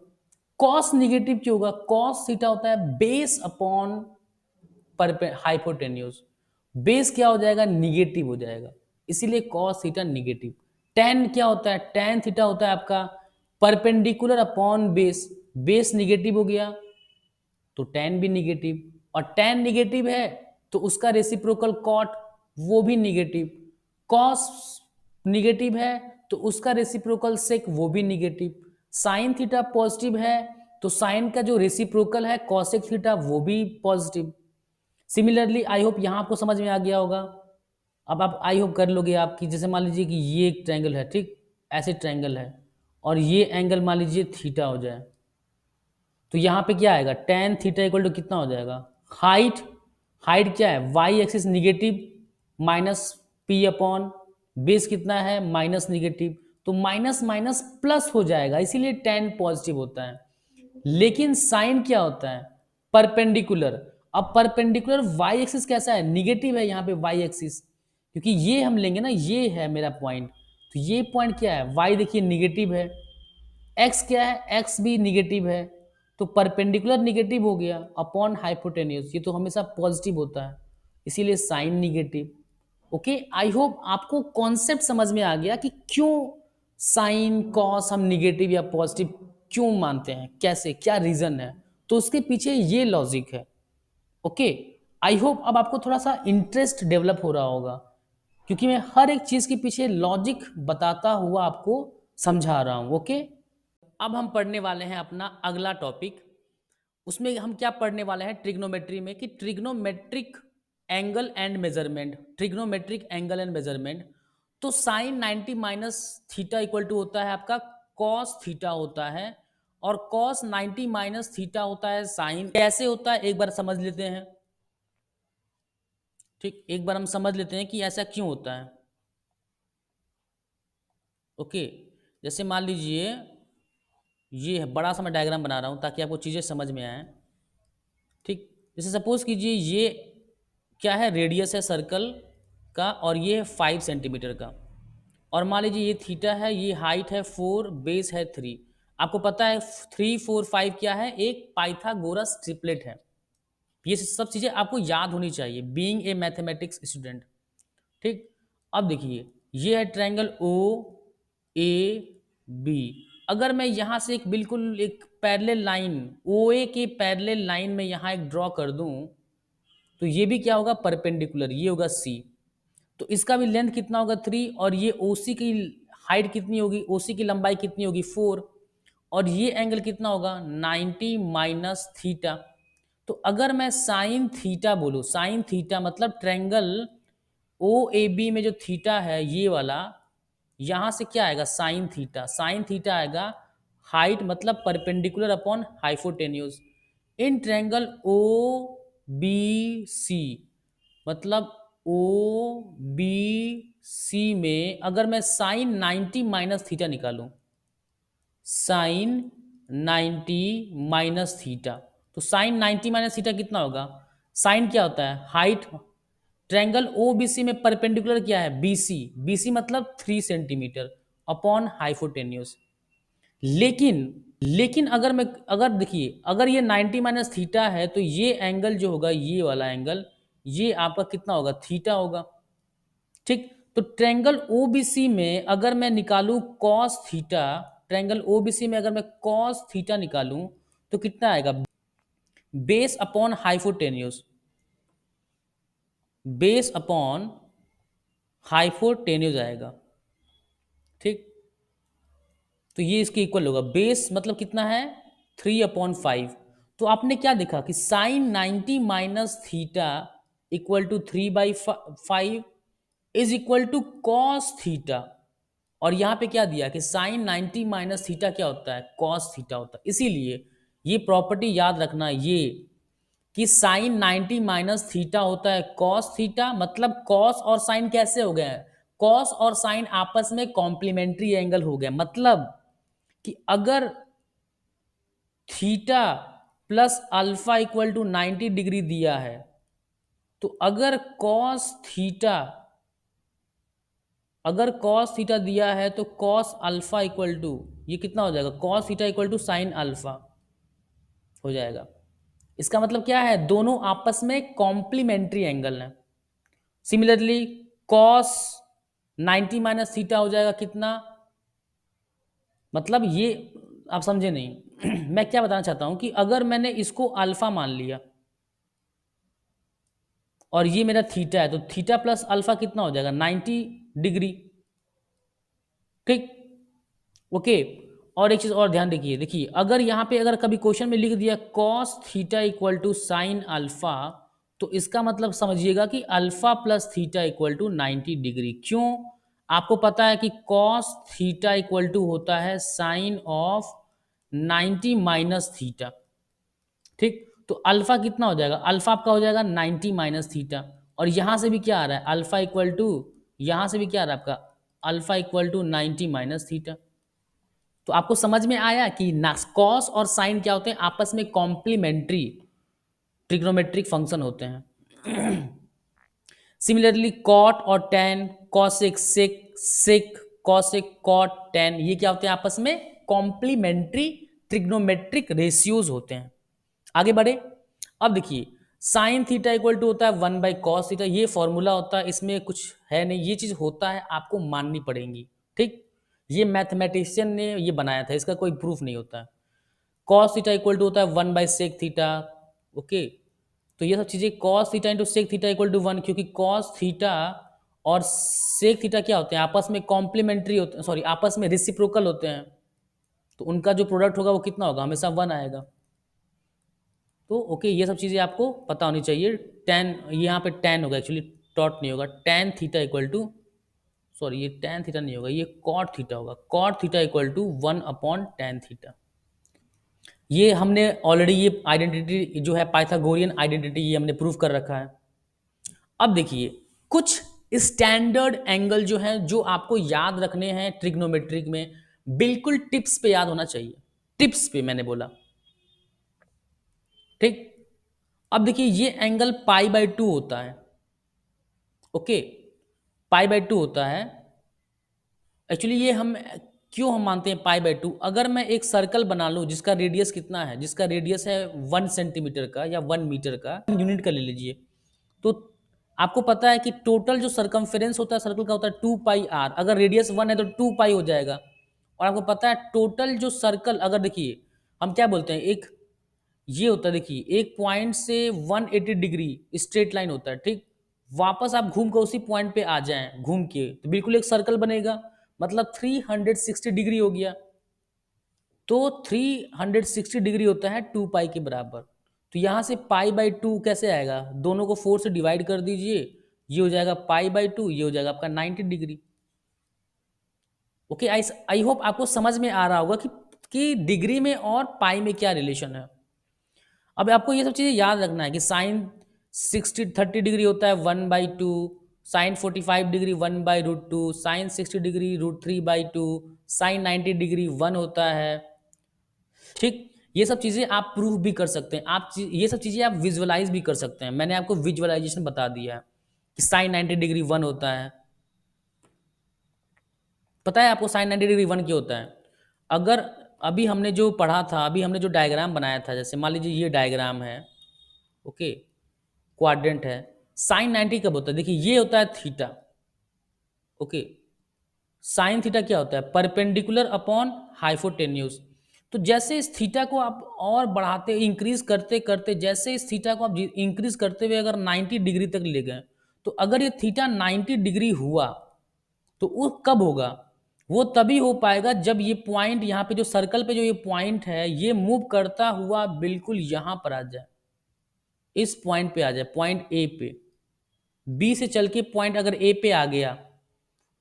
कॉस निगेटिव क्यों होगा, कॉस थीटा होता है बेस अपॉन हाइपोटेन्यूज, बेस क्या हो जाएगा, निगेटिव हो जाएगा, इसीलिए कॉस थीटा निगेटिव। टेन क्या होता है, टेन थीटा होता है आपका perpendicular upon base, base negative हो गया तो टेन भी निगेटिव, और टेन निगेटिव है तो उसका रेसिप्रोकल कॉट वो भी निगेटिव, कॉस निगेटिव है तो उसका रेसिप्रोकल सेक वो भी निगेटिव। साइन थीटा पॉजिटिव है तो साइन का जो रेसिप्रोकल है कॉसेक थीटा वो भी पॉजिटिव। सिमिलरली आई होप यहाँ आपको समझ में आ गया होगा। अब आप आई होप कर लोगे आपकी, जैसे मान लीजिए कि ये एक ट्रायंगल है, ठीक, ऐसे ट्रायंगल है, और ये एंगल मान लीजिए थीटा हो जाए, तो यहाँ पे क्या आएगा, टेन थीटा इक्वल टू कितना हो जाएगा, हाइट, हाइट क्या है, Y axis negative minus P upon base कितना है माइनस निगेटिव, तो माइनस माइनस प्लस हो जाएगा, इसीलिए टेन पॉजिटिव होता है। लेकिन साइन क्या होता है, परपेंडिकुलर। अब परपेंडिकुलर वाई एक्सिस कैसा है, निगेटिव है यहाँ पे वाई एक्सिस, क्योंकि ये हम लेंगे ना, ये है मेरा पॉइंट, तो ये पॉइंट क्या है, वाई देखिए निगेटिव है, एक्स क्या है, एक्स भी निगेटिव है, तो परपेंडिकुलर निगेटिव हो गया अपॉन हाइपोटेन्यूज, ये तो हमेशा पॉजिटिव होता है, इसीलिए sine negative. Okay, I hope आपको कॉन्सेप्ट समझ में आ गया कि क्यों साइन कॉस हम निगेटिव या पॉजिटिव क्यों मानते हैं, कैसे, क्या रीजन है। तो उसके पीछे ये लॉजिक है। ओके, आई होप अब आपको थोड़ा सा इंटरेस्ट डेवलप हो रहा होगा, क्योंकि मैं हर एक चीज के पीछे लॉजिक बताता हुआ आपको समझा रहा हूं। ओके, अब हम पढ़ने वाले हैं अपना अगला टॉपिक। उसमें हम क्या पढ़ने वाले हैं ट्रिग्नोमेट्री में, कि trigonometric angle and measurement, trigonometric angle and measurement. तो sine 90 minus theta equal to होता है आपका कॉस थीटा होता है, और कॉस 90 माइनस थीटा होता है साइन। कैसे होता है एक बार समझ लेते हैं। ठीक, एक बार हम समझ लेते हैं कि ऐसा क्यों होता है। ओके, जैसे मान लीजिए ये है, बड़ा सा मैं डायग्राम बना रहा हूँ ताकि आपको चीज़ें समझ में आए। ठीक, जैसे सपोज कीजिए ये क्या है, रेडियस है सर्कल का, और ये है 5 सेंटीमीटर का। और मान लीजिए ये थीटा है, ये हाइट है 4, बेस है 3। आपको पता है 3 4 5 क्या है, एक पाइथागोरस ट्रिपलेट है। ये सब चीज़ें आपको याद होनी चाहिए बीइंग ए मैथमेटिक्स स्टूडेंट। ठीक, अब देखिए ये है ट्रायंगल ओ ए बी। अगर मैं यहाँ से एक बिल्कुल एक पैरेलल लाइन ओ ए के पैरेलल लाइन में यहाँ एक ड्रॉ कर दूँ, तो ये भी क्या होगा, परपेंडिकुलर, ये होगा सी। तो इसका भी लेंथ कितना होगा 3, और ये ओ सी की हाइट कितनी होगी, ओ सी की लंबाई कितनी होगी 4, और ये एंगल कितना होगा 90 माइनस थीटा। तो अगर मैं साइन थीटा बोलूँ, साइन थीटा मतलब ट्रायंगल ओ ए बी में जो थीटा है ये वाला, यहाँ से क्या आएगा साइन थीटा, साइन थीटा आएगा हाइट मतलब perpendicular upon hypotenuse in triangle O B C. मतलब ओ बी सी में अगर मैं साइन 90 माइनस थीटा निकालूं, साइन 90 माइनस थीटा, तो साइन 90 माइनस थीटा कितना होगा, साइन क्या होता है height, triangle O B C में परपेंडिकुलर क्या है बी सी, बी सी मतलब 3 सेंटीमीटर अपॉन हाइपोटेन्यूज। लेकिन लेकिन अगर मैं, अगर देखिए अगर ये 90 माइनस थीटा है तो ये एंगल जो होगा, ये वाला एंगल, ये आपका कितना होगा थीटा होगा। ठीक, तो ट्रायंगल ओबीसी में अगर मैं निकालूं कॉस थीटा, ट्रायंगल ओबीसी में अगर मैं कॉस थीटा निकालूं तो कितना आएगा, base upon hypotenuse, base upon hypotenuse आएगा। ठीक, तो ये इसके इक्वल होगा, बेस मतलब कितना है 3/5। तो आपने क्या देखा कि sine 90 minus theta equal to 3/5 is equal to cos theta. और यहाँ पे क्या दिया कि साइन 90 माइनस थीटा क्या होता है कॉस थीटा होता है। इसीलिए ये प्रॉपर्टी याद रखना, ये कि साइन 90 माइनस थीटा होता है कॉस थीटा, मतलब कॉस और साइन कैसे हो गए, कॉस और साइन आपस में कॉम्प्लीमेंट्री एंगल हो गए। मतलब कि अगर theta plus alpha equal to 90 degree दिया है, तो अगर कॉस थीटा, अगर कॉस थीटा दिया है तो कॉस अल्फा इक्वल टू, ये कितना हो जाएगा cos theta equal to sine alpha हो जाएगा। इसका मतलब क्या है, दोनों आपस में कॉम्प्लीमेंट्री एंगल है। सिमिलरली कॉस 90 माइनस थीटा हो जाएगा कितना, मतलब ये आप समझे नहीं मैं क्या बताना चाहता हूं कि अगर मैंने इसको अल्फा मान लिया और ये मेरा थीटा है, तो थीटा प्लस अल्फा कितना हो जाएगा 90 डिग्री। ठीक, ओके। और एक चीज और ध्यान देखिए, देखिए अगर यहाँ पे अगर कभी क्वेश्चन में लिख दिया cos theta equal to sine alpha, तो इसका मतलब समझिएगा कि alpha plus theta equal to 90 degree. क्यों, आपको पता है कि कॉस थीटा इक्वल टू होता है साइन ऑफ 90 माइनस थीटा। ठीक, तो अल्फा कितना हो जाएगा, अल्फा आपका हो जाएगा 90 माइनस थीटा, और यहां से भी क्या आ रहा है अल्फा इक्वल टू, यहां से भी क्या आ रहा है आपका alpha equal to 90 minus theta. तो आपको समझ में आया कि कॉस और साइन क्या होते हैं, आपस में कॉम्प्लीमेंट्री ट्रिग्नोमेट्रिक फंक्शन होते हैं। सिमिलरली कॉट और tan, cosec sec sec cosec cot tan, ये क्या होते हैं आपस में कॉम्प्लीमेंट्री ट्रिग्नोमेट्रिक रेशियोज होते हैं। आगे बढ़े, अब देखिए साइन थीटा इक्वल टू होता है 1/cos थीटा, ये फॉर्मूला होता है, इसमें कुछ है नहीं, ये चीज़ होता है, आपको माननी पड़ेगी। ठीक, ये मैथमेटिशियन ने ये बनाया था, इसका कोई प्रूफ नहीं होता है। कॉस थीटा इक्वल टू होता है 1/sec थीटा। ओके, तो ये सब चीज़ें cos theta into sec theta equal to 1, क्योंकि कॉस थीटा और सेक थीटा क्या होते हैं, आपस में कॉम्प्लीमेंट्री होते हैं, सॉरी आपस में रिसिप्रोकल होते हैं, तो उनका जो प्रोडक्ट होगा वो कितना होगा, हमेशा 1 आएगा। तो ओके, ये सब चीज़ें आपको पता होनी चाहिए। टेन, यहाँ पे टेन होगा एक्चुअली, टॉट नहीं होगा। Tan theta equal to, sorry ये टेन थीटा नहीं होगा, ये कॉट थीटा होगा। Cot theta equal to 1/tan theta. ये हमने ऑलरेडी ये आइडेंटिटी जो है पाइथागोरियन आइडेंटिटी, ये हमने प्रूव कर रखा है। अब देखिए कुछ स्टैंडर्ड एंगल जो है, जो आपको याद रखने हैं ट्रिग्नोमेट्रिक में, बिल्कुल टिप्स पे याद होना चाहिए, टिप्स पे मैंने बोला। ठीक, अब देखिए ये एंगल पाई/2 होता है। ओके, पाई/2 होता है। एक्चुअली ये हम क्यों हम मानते हैं पाई/2, अगर मैं एक सर्कल बना लूँ जिसका रेडियस कितना है, जिसका रेडियस है 1 सेंटीमीटर का या 1 मीटर का, यूनिट का ले लीजिए, तो आपको पता है कि टोटल जो सरकमफेरेंस होता है सर्कल का होता है 2πr। अगर रेडियस 1 है तो 2π हो जाएगा। और आपको पता है टोटल जो सर्कल, अगर देखिए हम क्या बोलते हैं, एक ये होता है, देखिए एक पॉइंट से 180 डिग्री स्ट्रेट लाइन होता है। ठीक, वापस आप घूम कर उसी पॉइंट पे आ जाएं घूम के, तो बिल्कुल एक सर्कल बनेगा, मतलब 360 डिग्री हो गया। तो 360 डिग्री होता है 2π के बराबर। तो यहाँ से पाई/2 कैसे आएगा, दोनों को 4 से डिवाइड कर दीजिए, ये हो जाएगा पाई/2, ये हो जाएगा आपका 90 डिग्री। ओके, आई होप आपको समझ में आ रहा होगा कि डिग्री में और पाई में क्या रिलेशन है। अब आपको ये सब चीज़ें याद रखना है कि साइन 30 डिग्री होता है 1/2, sine 45 degree 1/√2, sine 60 degree √3/2, sine 90 degree 1 होता है। ठीक, ये सब चीज़ें आप प्रूफ भी कर सकते हैं, ये सब चीज़ें आप विजुअलाइज भी कर सकते हैं। मैंने आपको विजुअलाइजेशन बता दिया है कि साइन 90 डिग्री 1 होता है। पता है आपको साइन 90 डिग्री 1 क्यों होता है? अगर अभी हमने जो पढ़ा था, अभी हमने जो डायग्राम बनाया था, जैसे मान लीजिए ये डायग्राम है, ओके, क्वाड्रेंट है, साइन 90 कब होता है, देखिए ये होता है थीटा। ओके, साइन थीटा क्या होता है, परपेंडिकुलर अपॉन हाइपोटेन्यूज। तो जैसे इस थीटा को आप और बढ़ाते इंक्रीज करते करते, जैसे इस थीटा को आप इंक्रीज करते हुए अगर 90 डिग्री तक ले गए, तो अगर ये थीटा 90 डिग्री हुआ, तो वो कब होगा, वो तभी हो पाएगा जब ये पॉइंट यहाँ पे जो सर्कल पे जो ये पॉइंट है, ये मूव करता हुआ बिल्कुल यहाँ पर आ जाए, इस पॉइंट पे आ जाए, पॉइंट ए पे। बी से चल के पॉइंट अगर ए पे आ गया,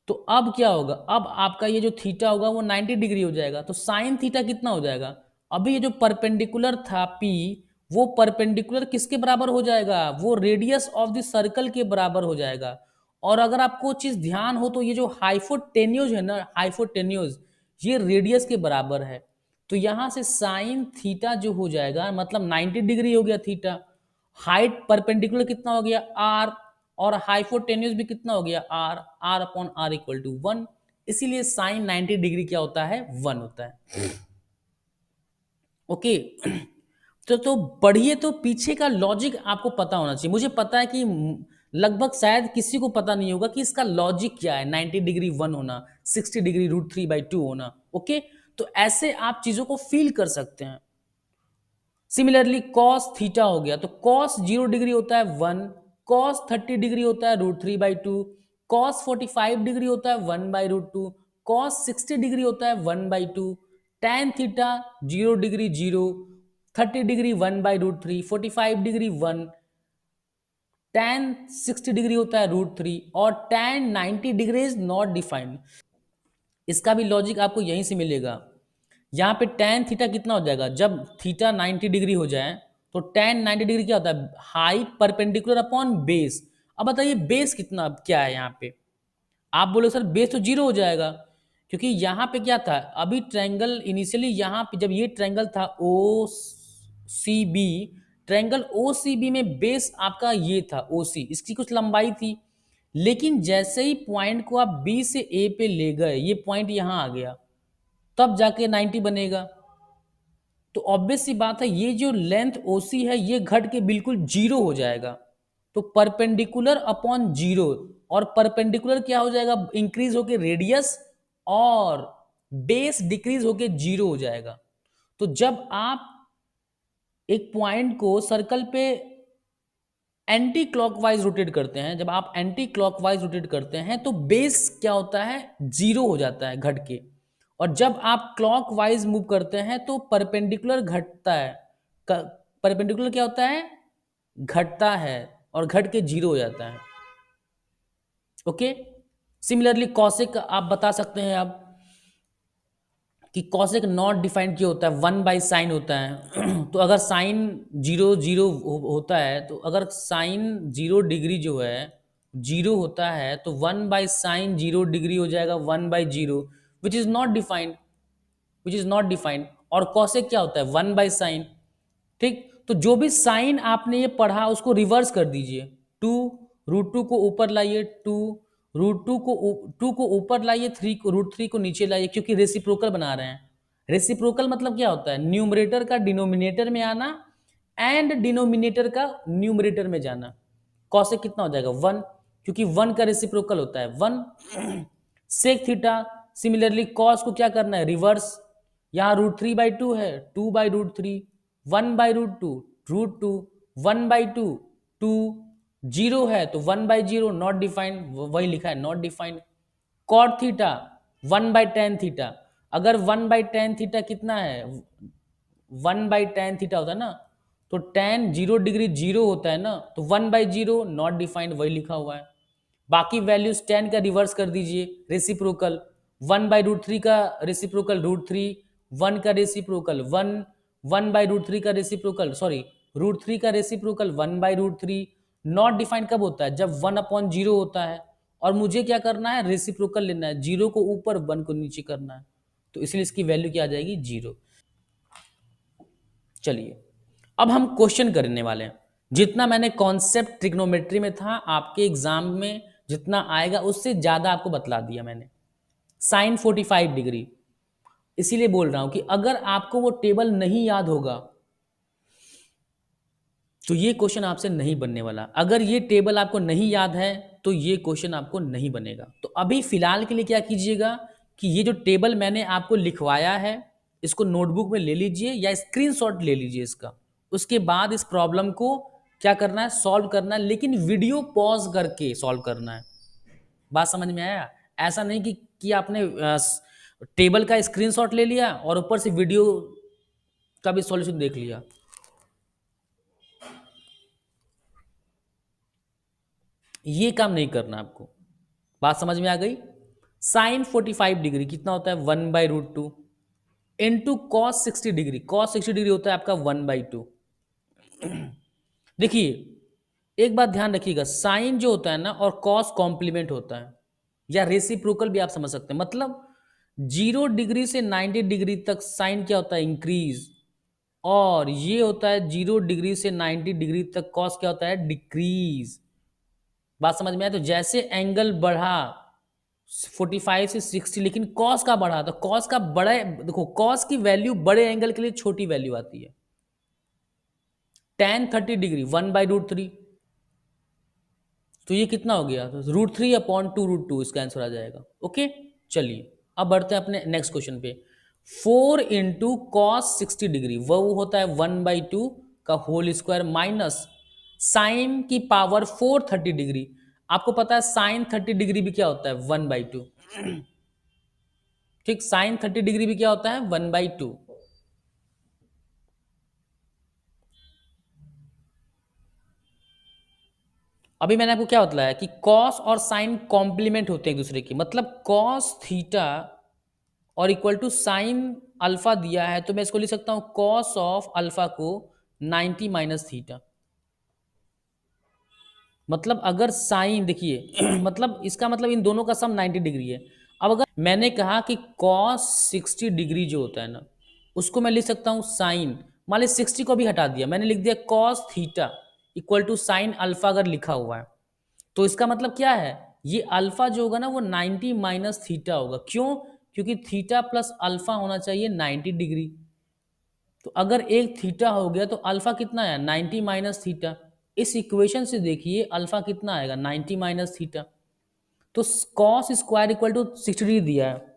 तो अब क्या होगा, अब आपका ये जो थीटा होगा वो 90 डिग्री हो जाएगा। तो साइन थीटा कितना हो जाएगा, अभी ये जो परपेंडिकुलर था पी, वो परपेंडिकुलर किसके बराबर हो जाएगा, वो रेडियस ऑफ द सर्कल के बराबर हो जाएगा। और अगर आपको चीज ध्यान हो तो ये जो हाइपोटेन्यूज है ना, हाइपोटेन्यूज, ये रेडियस के बराबर है। तो यहां से साइन थीटा जो हो जाएगा, मतलब 90 डिग्री हो गया थीटा, हाइट परपेंडिकुलर कितना हो गया आर, और हाइपोटेन्यूज भी कितना हो गया R, R upon R equal to 1। इसीलिए साइन 90 डिग्री क्या होता है, 1 होता है। ओके, तो बढ़िए, तो पीछे का लॉजिक आपको पता होना चाहिए। मुझे पता है कि लगभग शायद किसी को पता नहीं होगा कि इसका लॉजिक क्या है, 90 डिग्री 1 होना, 60 डिग्री √3/2 होना। ओके, तो ऐसे आप चीजों को फील कर सकते हैं। सिमिलरली कॉस थीटा हो गया, तो कॉस 0 डिग्री होता है 1, कॉस 30 डिग्री होता है √3/2, कॉस 45 डिग्री होता है 1/√2, कॉस 60 डिग्री होता है 1/2, tan theta 0 degree 0, 30 degree 1/√3, 45 degree 1, tan 60 degree होता है √3, और tan 90 degree is not defined. इसका भी लॉजिक आपको यहीं से मिलेगा। यहाँ पे tan थीटा कितना हो जाएगा, जब थीटा 90 डिग्री हो जाए, तो tan 90 डिग्री क्या होता है, हाइट परपेंडिकुलर अपॉन बेस। अब बताइए बेस कितना क्या है यहाँ पे, आप बोलो सर बेस तो 0 हो जाएगा, क्योंकि यहाँ पे क्या था, अभी ट्रायंगल इनिशियली यहाँ पे जब ये ट्रायंगल था O C B, triangle O C B में बेस आपका ये था ओ सी, इसकी कुछ लंबाई थी। लेकिन जैसे ही पॉइंट को आप बी से ए पे ले गए, ये पॉइंट यहाँ आ गया, तब जाके 90 बनेगा। तो ऑब्वियस सी बात है ये जो लेंथ ओसी है ये घट के बिल्कुल जीरो हो जाएगा। तो परपेंडिकुलर अपॉन जीरो, और परपेंडिकुलर क्या हो जाएगा, इंक्रीज होके रेडियस, और बेस डिक्रीज होके जीरो हो जाएगा। तो जब आप एक पॉइंट को सर्कल पे एंटी क्लॉकवाइज रोटेट करते हैं, जब आप एंटी क्लॉकवाइज रोटेट करते हैं तो बेस क्या होता है, जीरो हो जाता है घट के। और जब आप क्लॉकवाइज मूव करते हैं तो परपेंडिकुलर घटता है, परपेंडिकुलर क्या होता है, घटता है, और घट के जीरो हो जाता है। ओके। सिमिलरली कॉसेक आप बता सकते हैं आप कि कॉसेक नॉट डिफाइंड क्यों होता है, वन बाई साइन होता है। तो अगर साइन जीरो जीरो होता है, तो अगर साइन जीरो डिग्री जो है जीरो होता है तो one by sine zero degree हो जाएगा one by zero, which is not defined, which is not defined. और कॉसेक क्या होता है, वन बाई साइन। ठीक, तो जो भी साइन आपने ये पढ़ा उसको रिवर्स कर दीजिए। टू, रूट टू को ऊपर लाइए, टू, टू को ऊपर लाइए, थ्री को, रूट थ्री को नीचे लाइए, क्योंकि रेसिप्रोकल बना रहे हैं। रेसिप्रोकल मतलब क्या होता है, न्यूमरेटर का डिनोमिनेटर में आना एंड डिनोमिनेटर का न्यूमरेटर में जाना। कॉसेक कितना हो जाएगा, वन, क्योंकि वन का रेसिप्रोकल होता है one. Sec theta, similarly cos को क्या करना है, रिवर्स। यहाँ रूट थ्री बाई टू है, two by root three, one by root two, one by two, zero है तो one by zero, not defined, वही लिखा है not defined. Cot theta, one by tan theta, अगर वन बाई टेन थीटा कितना है, one by tan theta होता है ना, तो टेन जीरो डिग्री जीरो होता है ना, तो one by zero not defined, वही लिखा हुआ है। बाकी वैल्यूज टेन का रिवर्स कर दीजिए, reciprocal, one by root three का रेसिप्रोकल रूट थ्री, वन का reciprocal one, one by root three का रेसिप्रोकल, सॉरी, रूट थ्री का reciprocal one by root three. Not defined कब होता है, जब वन अपॉन जीरो होता है, और मुझे क्या करना है, रेसिप्रोकल लेना है, जीरो को ऊपर वन को नीचे करना है, तो इसलिए इसकी वैल्यू क्या आ जाएगी, जीरो। चलिए अब हम क्वेश्चन करने वाले हैं। जितना मैंने कॉन्सेप्ट ट्रिग्नोमेट्री में था आपके एग्जाम में जितना आएगा उससे ज्यादा आपको बतला दिया मैंने। साइन 45 डिग्री, इसीलिए बोल रहा हूं कि अगर आपको वो टेबल नहीं याद होगा तो ये क्वेश्चन आपसे नहीं बनने वाला। अगर ये टेबल आपको नहीं याद है तो ये क्वेश्चन आपको नहीं बनेगा। तो अभी फिलहाल के लिए क्या कीजिएगा कि ये जो टेबल मैंने आपको लिखवाया है इसको नोटबुक में ले लीजिए या स्क्रीनशॉट ले लीजिए इसका। उसके बाद इस प्रॉब्लम को क्या करना है, सॉल्व करना है, लेकिन वीडियो पॉज करके सॉल्व करना है। बात समझ में आया? ऐसा नहीं कि आपने टेबल का स्क्रीनशॉट ले लिया और ऊपर से वीडियो का भी सॉल्यूशन देख लिया। ये काम नहीं करना आपको। बात समझ में आ गई? साइन 45 डिग्री कितना होता है, one by root two into cos 60 degree. Cos 60 degree होता है आपका वन बाई टू। देखिए एक बात ध्यान रखिएगा, साइन जो होता है ना और कॉस कॉम्प्लीमेंट होता है, या रेसिप्रोकल भी आप समझ सकते हैं। मतलब 0 डिग्री से 90 डिग्री तक साइन क्या होता है, इंक्रीज, और ये होता है 0 डिग्री से 90 डिग्री तक कॉस क्या होता है, डिक्रीज। बात समझ में आया? तो जैसे एंगल बढ़ा 45 से 60, लेकिन कॉस का बढ़ा, तो कॉस का बड़ा, देखो कॉस की वैल्यू बड़े एंगल के लिए छोटी वैल्यू आती है। Tan 30 degree one by root three, तो ये कितना हो गया, तो root three upon two root two, इसका आंसर आ जाएगा। ओके, चलिए अब बढ़ते हैं अपने नेक्स्ट क्वेश्चन पे। 4 इंटू कॉस 60 डिग्री वो होता है वन बाई टू का होल स्क्वायर माइनस साइन की पावर 430 डिग्री। आपको पता है साइन 30 डिग्री भी क्या होता है, वन बाई टू। ठीक, साइन 30 डिग्री भी क्या होता है, वन बाई टू। अभी मैंने आपको क्या बतलाया कि कॉस और साइन कॉम्प्लीमेंट होते हैं एक दूसरे की। मतलब कॉस थीटा और इक्वल टू साइन अल्फा दिया है तो मैं इसको लिख सकता हूं कॉस ऑफ अल्फा को 90 माइनस थीटा। मतलब अगर साइन देखिए मतलब इसका मतलब इन दोनों का सम 90 डिग्री है। अब अगर मैंने कहा कि कॉस 60 डिग्री जो होता है ना उसको मैं लिख सकता हूं साइन, मान ली 60 को भी हटा दिया, मैंने लिख दिया cos theta equal to sine alpha अगर लिखा हुआ है, तो इसका मतलब क्या है, ये अल्फा जो होगा ना वो 90 माइनस थीटा होगा। क्यों? क्योंकि थीटा प्लस अल्फा होना चाहिए 90 डिग्री। तो अगर एक थीटा हो गया तो अल्फा कितना है 90 माइनस थीटा। इस इक्वेशन से देखिए अल्फा कितना आएगा 90 माइनस थीटा। तो कॉस स्क्वायर इक्वल टू 60 दिया है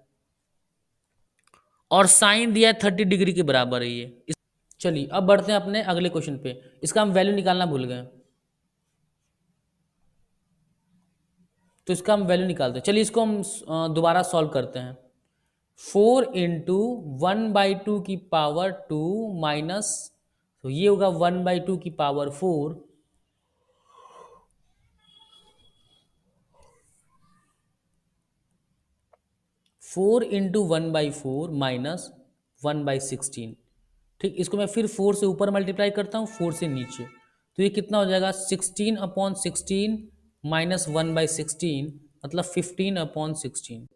और साइन दिया है 30 डिग्री के बराबर है ये। चलिए अब बढ़ते हैं अपने अगले क्वेश्चन पे। इसका हम वैल्यू निकालना भूल गए, तो इसका हम वैल्यू निकालते हैं। चलिए इसको हम दोबारा सॉल्व करते हैं। 4 × 1/2 की पावर 2 माइनस, तो ये होगा 1/2 की पावर 4, 4 × 1/4 माइनस 1/16। ठीक, इसको मैं फिर 4 से ऊपर मल्टीप्लाई करता हूँ, 4 से नीचे, तो ये कितना हो जाएगा 16/16 माइनस 1/16, मतलब 15/16।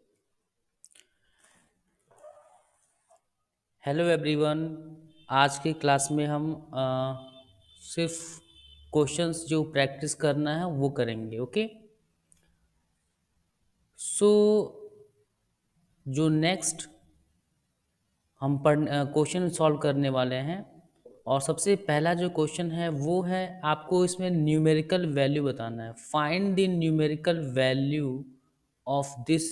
हेलो एवरीवन, आज के क्लास में हम सिर्फ क्वेश्चंस जो प्रैक्टिस करना है वो करेंगे। ओके, सो जो नेक्स्ट हम क्वेश्चन सॉल्व करने वाले हैं, और सबसे पहला जो क्वेश्चन है वो है आपको इसमें न्यूमेरिकल वैल्यू बताना है। Find the numerical value of this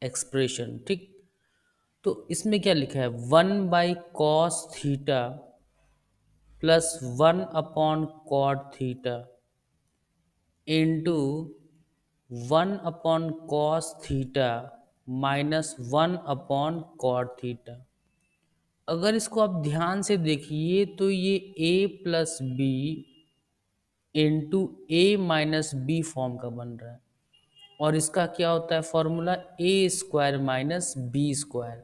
expression. ठीक, तो इसमें क्या लिखा है 1/cos theta plus 1/cot theta into 1/cos theta minus 1/cot theta. अगर इसको आप ध्यान से देखिए तो ये a plus B into A minus B form का बन रहा है, और इसका क्या होता है formula A square minus B square.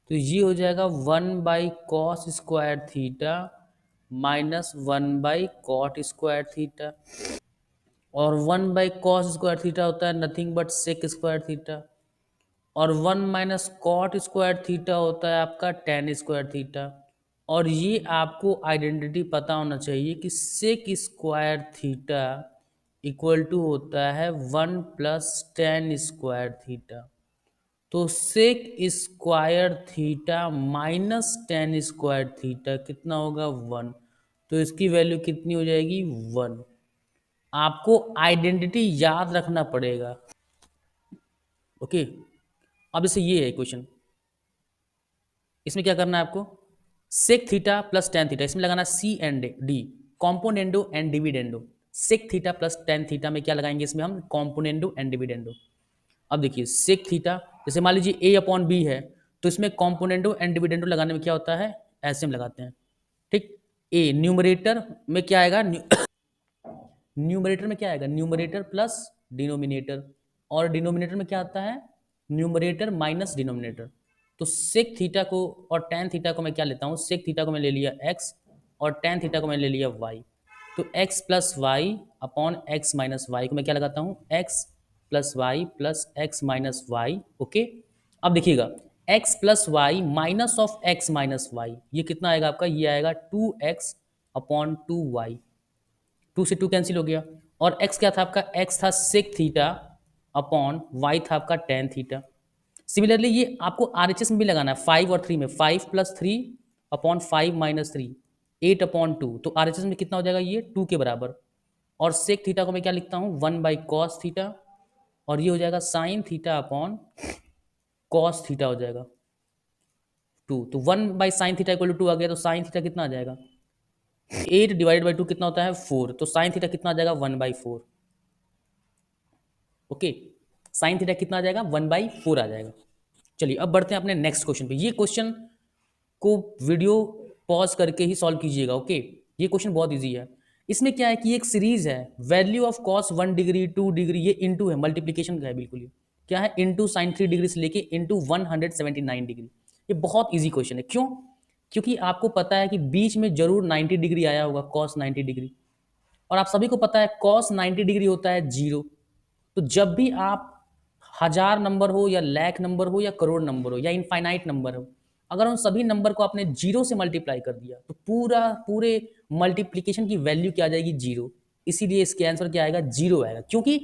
तो ये हो जाएगा 1/cos² theta minus 1/cot² theta, और 1/cos² थीटा होता है नथिंग बट sec² थीटा, और 1 - cot² थीटा होता है आपका tan² थीटा। और ये आपको आइडेंटिटी पता होना चाहिए कि sec² थीटा इक्वल टू होता है 1 + tan²थीटा। तो sec² थीटा माइनस tan²थीटा कितना होगा 1। तो इसकी वैल्यू कितनी हो जाएगी 1। आपको आइडेंटिटी याद रखना पड़ेगा। ओके, अब इसे ये है क्वेश्चन, इसमें क्या करना है आपको sec theta plus tan theta, इसमें लगाना C and D, componendo and dividendo. Sec theta plus tan theta में क्या लगाएंगे, इसमें हम कॉम्पोनेंडो एंड डिविडेंडो। अब देखिए सेक थीटा, जैसे मान लीजिए ए अपॉन बी है, तो इसमें कॉम्पोनेंडो एंड डिविडेंडो लगाने में क्या होता है ऐसे हम लगाते हैं। ठीक, ए न्यूमरेटर में क्या आएगा न्यूमरेटर में क्या आएगा न्यूमरेटर प्लस डिनोमिनेटर, और डिनोमिनेटर में क्या आता है न्यूमरेटर माइनस डिनोमिनेटर। तो सेक थीटा को और टेन थीटा को मैं क्या लेता हूँ, सेक थीटा को मैं ले लिया एक्स और टेन थीटा को मैं ले लिया वाई। तो X plus Y upon X minus Y को मैं क्या लगाता हूँ X plus Y plus X minus Y. Okay, अब देखिएगा X plus Y minus of X minus Y, ये कितना आएगा आपका, ये आएगा 2x अपॉन 2y। 2 से 2 कैंसिल हो गया, और x क्या था आपका, x था सेक थीटा अपॉन y था आपका टेन थीटा। सिमिलरली ये आपको RHS में भी लगाना है 5 और 3 में, 5 + 3 अपॉन 5 - 3 8/2। तो RHS में कितना हो जाएगा ये 2 के बराबर, और सेक थीटा को मैं क्या लिखता हूँ 1/cos थीटा, और ये हो जाएगा sine theta upon cos theta हो जाएगा 2। तो 1/sin थीटा इक्वल टू 2 आ गया, तो साइन थीटा कितना आ जाएगा 8/2 कितना होता है 4, तो साइन थीटा कितना आ जाएगा 1/4। ओके, साइन थीटा कितना आ जाएगा 1/4 आ जाएगा। चलिए अब बढ़ते हैं अपने नेक्स्ट क्वेश्चन पे। ये क्वेश्चन को वीडियो पॉज करके ही सॉल्व कीजिएगा। ओके, ये क्वेश्चन बहुत इजी है। इसमें क्या है कि एक सीरीज है, value of cos 1 degree 2 degree, ये इनटू है, मल्टीप्लीकेशन का है बिल्कुल। ये क्या है इनटू साइन 3 डिग्री से लेके इनटू 179 डिग्री। ये बहुत इजी क्वेश्चन है। क्यों? क्योंकि आपको पता है कि बीच में जरूर 90 डिग्री आया होगा, कॉस 90 डिग्री, और आप सभी को पता है कॉस 90 डिग्री होता है 0। तो जब भी आप 1000 नंबर हो या लाख नंबर हो या करोड़ नंबर हो या इनफाइनाइट नंबर हो, अगर उन सभी नंबर को आपने 0 से मल्टीप्लाई कर दिया तो पूरे मल्टीप्लीकेशन की वैल्यू क्या आ जाएगी 0। इसीलिए इसके आंसर क्या आएगा 0 आएगा, क्योंकि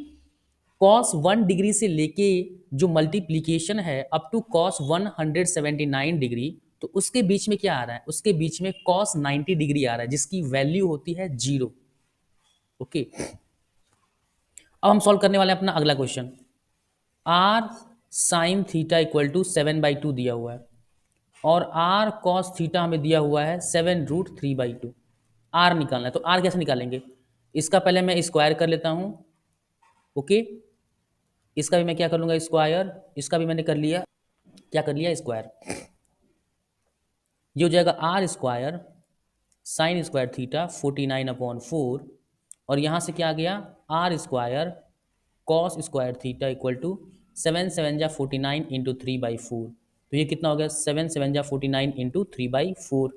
कॉस 1 डिग्री से लेके जो मल्टीप्लीकेशन है अप टू कॉस 179 डिग्री, तो उसके बीच में क्या आ रहा है, उसके बीच में cos 90 डिग्री आ रहा है जिसकी वैल्यू होती है 0। ओके, अब हम सॉल्व करने वाले हैं अपना अगला question. R sine theta equal to 7/2 दिया हुआ है और आर कॉस थीटा हमें दिया हुआ है 7√3/2। आर निकालना है, तो आर कैसे निकालेंगे, इसका पहले मैं स्क्वायर कर लेता हूँ। ओके, इसका भी मैं क्या कर लूँगा स्क्वायर, इसका भी मैंने कर लिया, क्या कर लिया स्क्वायर। ये हो जाएगा R square sine square theta 49/4 और यहाँ से क्या आ गया R square cos square theta equal to 7 7 जा 49 इंटू 3/4। तो ये कितना हो गया 7 7 जा 49 इंटू 3/4।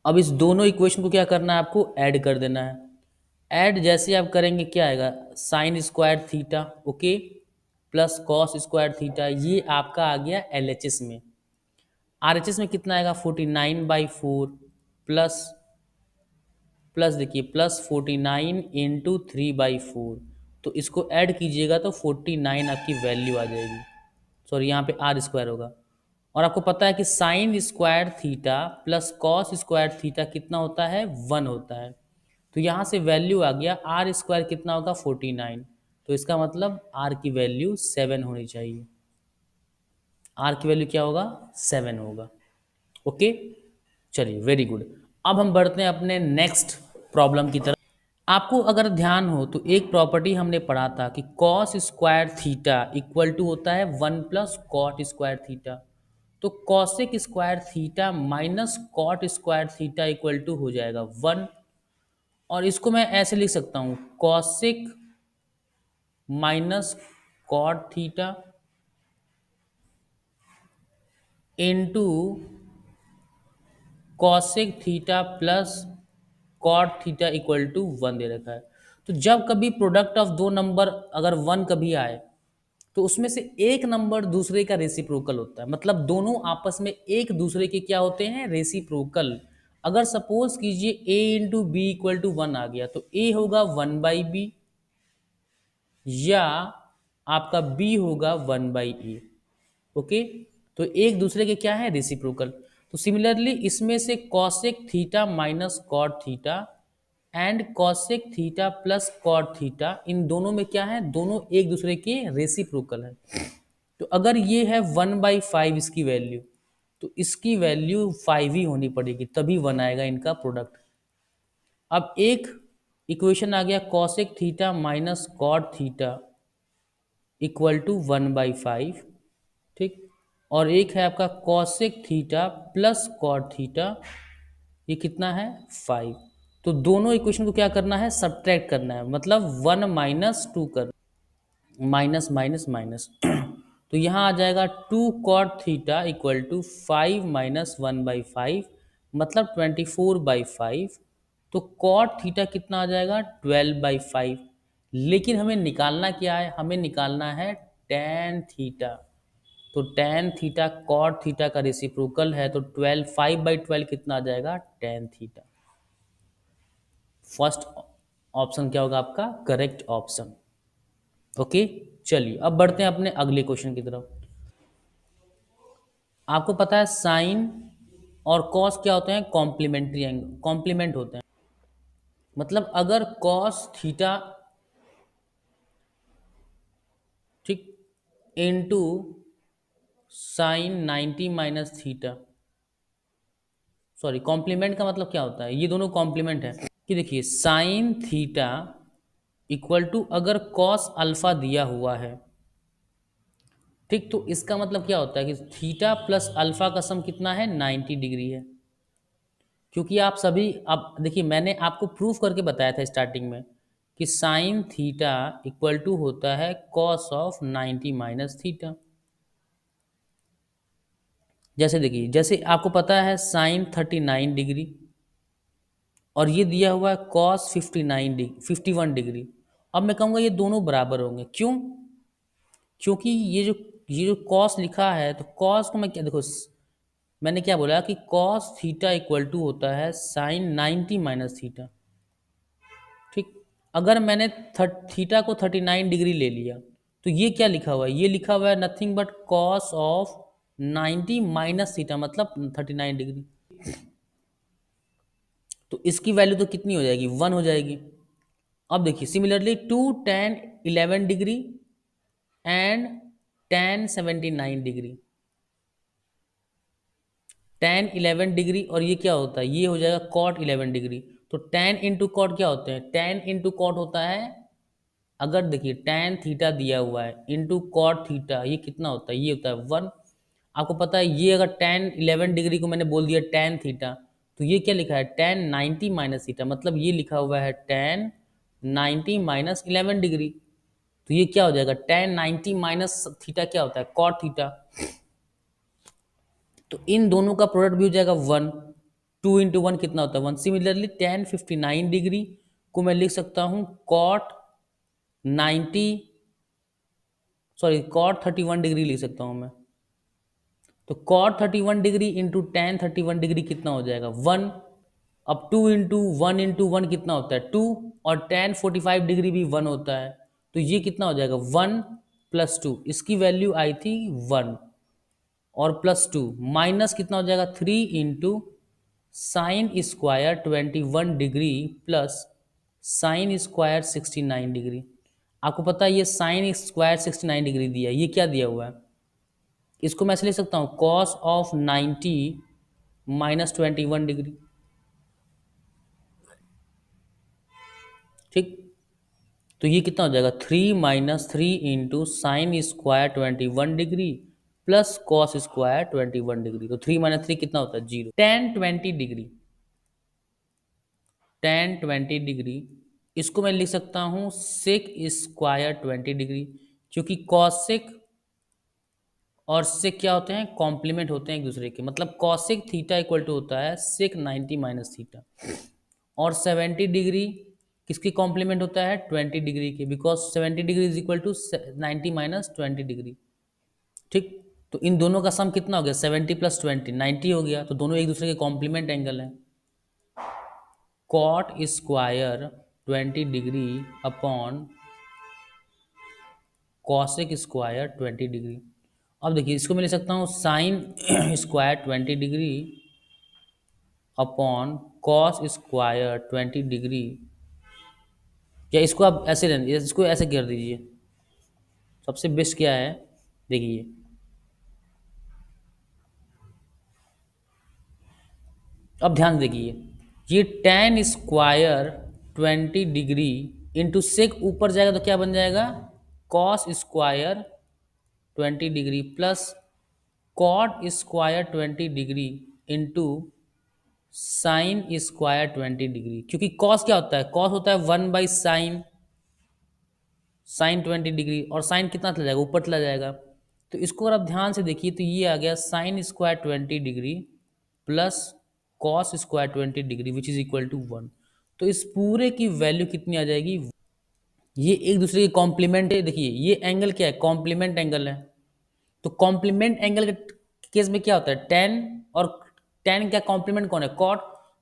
अब इस दोनों इक्वेशन को क्या करना है, आपको ऐड कर देना है। ऐड जैसे आप करेंगे क्या आएगा, sign square theta okay plus cos square theta, ये आपका आ गया एलएचएस में। आरएचएस में कितना आएगा 49/4 प्लस प्लस देखिए प्लस 49 इंटू 3/4। तो इसको ऐड कीजिएगा तो 49 आपकी वैल्यू आ जाएगी। सॉरी यहाँ पे आर स्क्वायर होगा। और आपको पता है कि sine square theta plus cos square theta कितना होता है 1 होता है। तो यहाँ से वैल्यू आ गया आर स्क्वायर कितना होगा 49। तो इसका मतलब आर की वैल्यू 7 होनी चाहिए। आर की वैल्यू क्या होगा 7 होगा। ओके, चलिए वेरी गुड। अब हम बढ़ते हैं अपने नेक्स्ट प्रॉब्लम की तरफ। आपको अगर ध्यान हो तो एक प्रॉपर्टी हमने पढ़ा था कि cos square theta equal to होता है 1 प्लस कॉट स्क्वायर थीटा। तो cosec square theta minus cot square theta equal to हो जाएगा 1। और इसको मैं ऐसे लिख सकता हूँ cosec minus cot theta into cosec theta plus cot theta equal to 1 दे रखा है। तो जब कभी प्रोडक्ट ऑफ दो नंबर अगर 1 कभी आए तो उसमें से एक नंबर दूसरे का रेसिप्रोकल होता है, मतलब दोनों आपस में एक दूसरे के क्या होते हैं रेसिप्रोकल। अगर सपोज कीजिए a into B equal to 1 आ गया तो a होगा 1/b या आपका b होगा 1/a। ओके, तो एक दूसरे के क्या है रेसिप्रोकल। तो सिमिलरली इसमें से cosec theta minus cot theta and cosec theta plus cot theta, इन दोनों में क्या है दोनों एक दूसरे के रेसिप्रोकल है। तो अगर ये है 1/5 इसकी वैल्यू, तो इसकी वैल्यू 5 ही होनी पड़ेगी तभी 1 आएगा इनका प्रोडक्ट। अब एक इक्वेशन आ गया cosec theta minus cot theta equal to 1/5, ठीक। और एक है आपका cosec theta plus cot theta, ये कितना है 5। तो दोनों इक्वेशन को क्या करना है सब्ट्रैक्ट करना है, मतलब 1 माइनस 2 कर माइनस माइनस माइनस। तो यहाँ आ जाएगा 2 cot theta equal to 5 minus 1/5 मतलब 24/5। तो कॉट थीटा कितना आ जाएगा 12/5। लेकिन हमें निकालना क्या है, हमें निकालना है टेन थीटा। तो टेन थीटा कॉट थीटा का रेसिप्रोकल है तो 12 5/12 कितना आ जाएगा टेन थीटा। फर्स्ट ऑप्शन क्या होगा आपका करेक्ट ऑप्शन। ओके, चलिए अब बढ़ते हैं अपने अगले क्वेश्चन की तरफ। आपको पता है साइन और कॉस क्या होते हैं कॉम्प्लीमेंट्री एंगल, कॉम्प्लीमेंट होते हैं। मतलब अगर कॉस थीटा ठीक into sine 90 minus theta, sorry complement का मतलब क्या होता है, ये दोनों कॉम्प्लीमेंट है कि देखिए साइन थीटा इक्वल टू अगर कॉस अल्फा दिया हुआ है ठीक, तो इसका मतलब क्या होता है कि थीटा प्लस अल्फा का सम कितना है 90 डिग्री है। क्योंकि आप सभी अब देखिए मैंने आपको प्रूफ करके बताया था स्टार्टिंग में कि साइन थीटा इक्वल टू होता है कॉस ऑफ 90 माइनस थीटा। जैसे देखिए जैसे आपको पता है साइन 39 डिग्री और ये दिया हुआ है कॉस 51 डिग्री। अब मैं कहूँगा ये दोनों बराबर होंगे, क्यों, क्योंकि ये जो कॉस लिखा है तो कॉस को मैं क्या देखो मैंने क्या बोला कि कॉस थीटा इक्वल टू होता है साइन 90 माइनस थीटा, ठीक। अगर मैंने थीटा को 39 डिग्री ले लिया तो ये क्या लिखा हुआ है, ये लिखा हुआ है nothing but cos of 90 minus theta मतलब 39 डिग्री। तो इसकी वैल्यू तो कितनी हो जाएगी, 1 हो जाएगी। अब देखिए similarly 2 tan 11 degree and tan 79 degree. tan 11 degree और ये क्या होता है, ये हो जाएगा cot 11 डिग्री। तो tan इंटू कॉट क्या होते हैं, tan इंटू कॉट होता है, अगर देखिए tan थीटा दिया हुआ है इंटू कॉट थीटा, ये कितना होता है, ये होता है 1। आपको पता है ये अगर tan 11 डिग्री को मैंने बोल दिया tan थीटा, तो ये क्या लिखा है tan 90 माइनस थीटा, मतलब ये लिखा हुआ है tan 90 माइनस 11 डिग्री। तो ये क्या हो जाएगा tan 90 माइनस थीटा क्या होता है कॉट थीटा। तो इन दोनों का प्रोडक्ट भी हो जाएगा 1। 2 इंटू 1 कितना होता है 1। सिमिलरली tan 59 डिग्री को मैं लिख सकता हूँ कॉट 90, सॉरी cot 31 डिग्री लिख सकता हूँ मैं। तो cot 31 degree into tan 31 degree कितना हो जाएगा 1। अब 2 इंटू 1 कितना होता है 2, और tan 45 डिग्री भी 1 होता है। तो ये कितना हो जाएगा 1 प्लस 2, इसकी वैल्यू आई थी 1, और प्लस 2 माइनस कितना हो जाएगा 3 into sin² 21 degree plus sin² 69 degree. आपको पता है ये sin² 69 डिग्री दिया है, ये क्या दिया हुआ है, इसको मैं ऐसे लिख सकता हूँ cos of 90 माइनस 21 डिग्री। ठीक, तो ये कितना हो जाएगा 3 - 3 into sin² 21 degree plus cos² 21 degree. तो 3 - 3 कितना होता है 0। tan 20 डिग्री इसको मैं लिख सकता हूँ sec² 20 डिग्री, क्योंकि कॉसेक और सेक क्या होते हैं, कॉम्प्लीमेंट होते हैं एक दूसरे के, मतलब कॉसेक थीटा इक्वल टू होता है sec 90 माइनस थीटा, और 70 डिग्री किसकी कॉम्प्लीमेंट होता है 20 डिग्री के, because 70 degree is equal to 90 - 20 degree. ठीक, तो इन दोनों का सम कितना हो गया 70 + 20 90 हो गया, तो दोनों एक दूसरे के कॉम्प्लीमेंट एंगल हैं। cot² 20 degree upon cosec² 20 degree. अब देखिए इसको मैं ले सकता हूँ sin² 20 degree upon cos² 20 degree, या इसको आप ऐसे इसको ऐसे कर दीजिए। सबसे बेस्ट क्या है देखिए, अब ध्यान देखिए, ये tan² 20 डिग्री इंटू सेक ऊपर जाएगा तो क्या बन जाएगा cos² 20 degree plus cot² 20 degree into sin² 20 degree, क्योंकि cos क्या होता है, cos होता है 1/sin sin 20 डिग्री, और sin कितना चला जाएगा ऊपर चला जाएगा। तो इसको अगर आप ध्यान से देखिए तो ये आ गया sin² 20 degree plus cos² 20 degree which is equal to 1। तो इस पूरे की वैल्यू कितनी आ जाएगी, ये एक दूसरे के कॉम्प्लीमेंट है। देखिए ये एंगल क्या है, कॉम्प्लीमेंट एंगल है। तो कॉम्प्लीमेंट एंगल के केस में क्या होता है टेन, और टेन का कॉम्प्लीमेंट कौन है कॉट।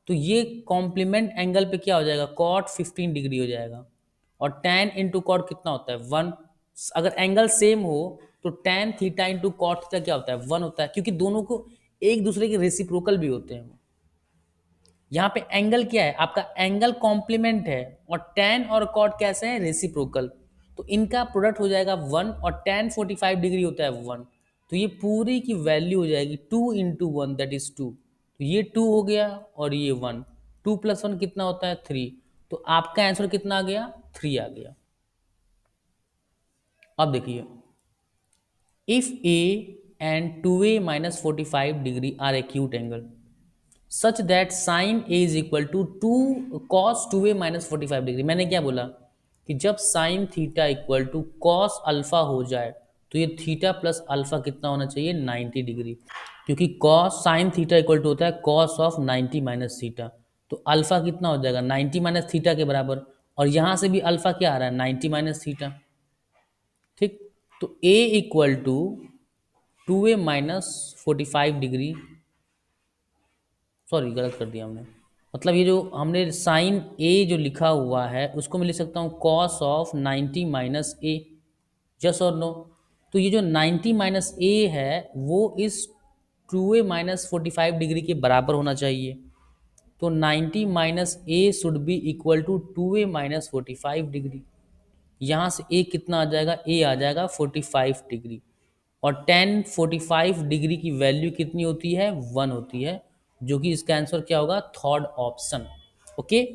तो ये कॉम्प्लीमेंट एंगल पे क्या हो जाएगा कॉट 15 डिग्री हो जाएगा, और टेन इंटू कॉट कितना होता है 1। अगर एंगल सेम हो तो tan theta into cot theta क्या होता है 1 होता है, क्योंकि दोनों को एक दूसरे के रेसिप्रोकल भी होते हैं। यहाँ पे एंगल क्या है आपका, एंगल कॉम्प्लीमेंट है, और टेन और कॉट कैसे हैं रेसिप्रोकल। तो इनका प्रोडक्ट हो जाएगा 1, और टेन 45 डिग्री होता है 1। तो ये पूरी की वैल्यू हो जाएगी 2 × 1 दैट इज 2। तो ये 2 हो गया और ये 1, 2 + 1 कितना होता है 3। तो आपका आंसर कितना आ गया 3 आ गया। अब देखिए if A and 2a - 45 degree are acute angle such that sine A is equal to 2 cos 2a - 45 degree. मैंने क्या बोला कि जब sine theta equal to cos alpha हो जाए तो ये थीटा प्लस अल्फा कितना होना चाहिए 90 डिग्री, क्योंकि cos sine theta equal to होता है कॉस ऑफ 90 माइनस थीटा। तो अल्फा कितना हो जाएगा 90 माइनस थीटा के बराबर, और यहाँ से भी अल्फा क्या आ रहा है 90 माइनस थीटा। ठीक, तो a equal to 2a - 45 degree, sorry गलत कर दिया हमने, मतलब ये जो हमने साइन ए जो लिखा हुआ है उसको मैं लिख सकता हूँ कॉस ऑफ 90 - ए, यस और नो। तो ये जो 90 माइनस ए है वो इस 2a माइनस 45 डिग्री के बराबर होना चाहिए। तो 90 minus A should be equal to 2a minus 45 degree. यहाँ से ए कितना आ जाएगा, ए आ जाएगा 45 डिग्री। और टेन 45 डिग्री की वैल्यू कितनी होती है, 1 होती है, जो कि इसका आंसर क्या होगा, थर्ड ऑप्शन। ओके,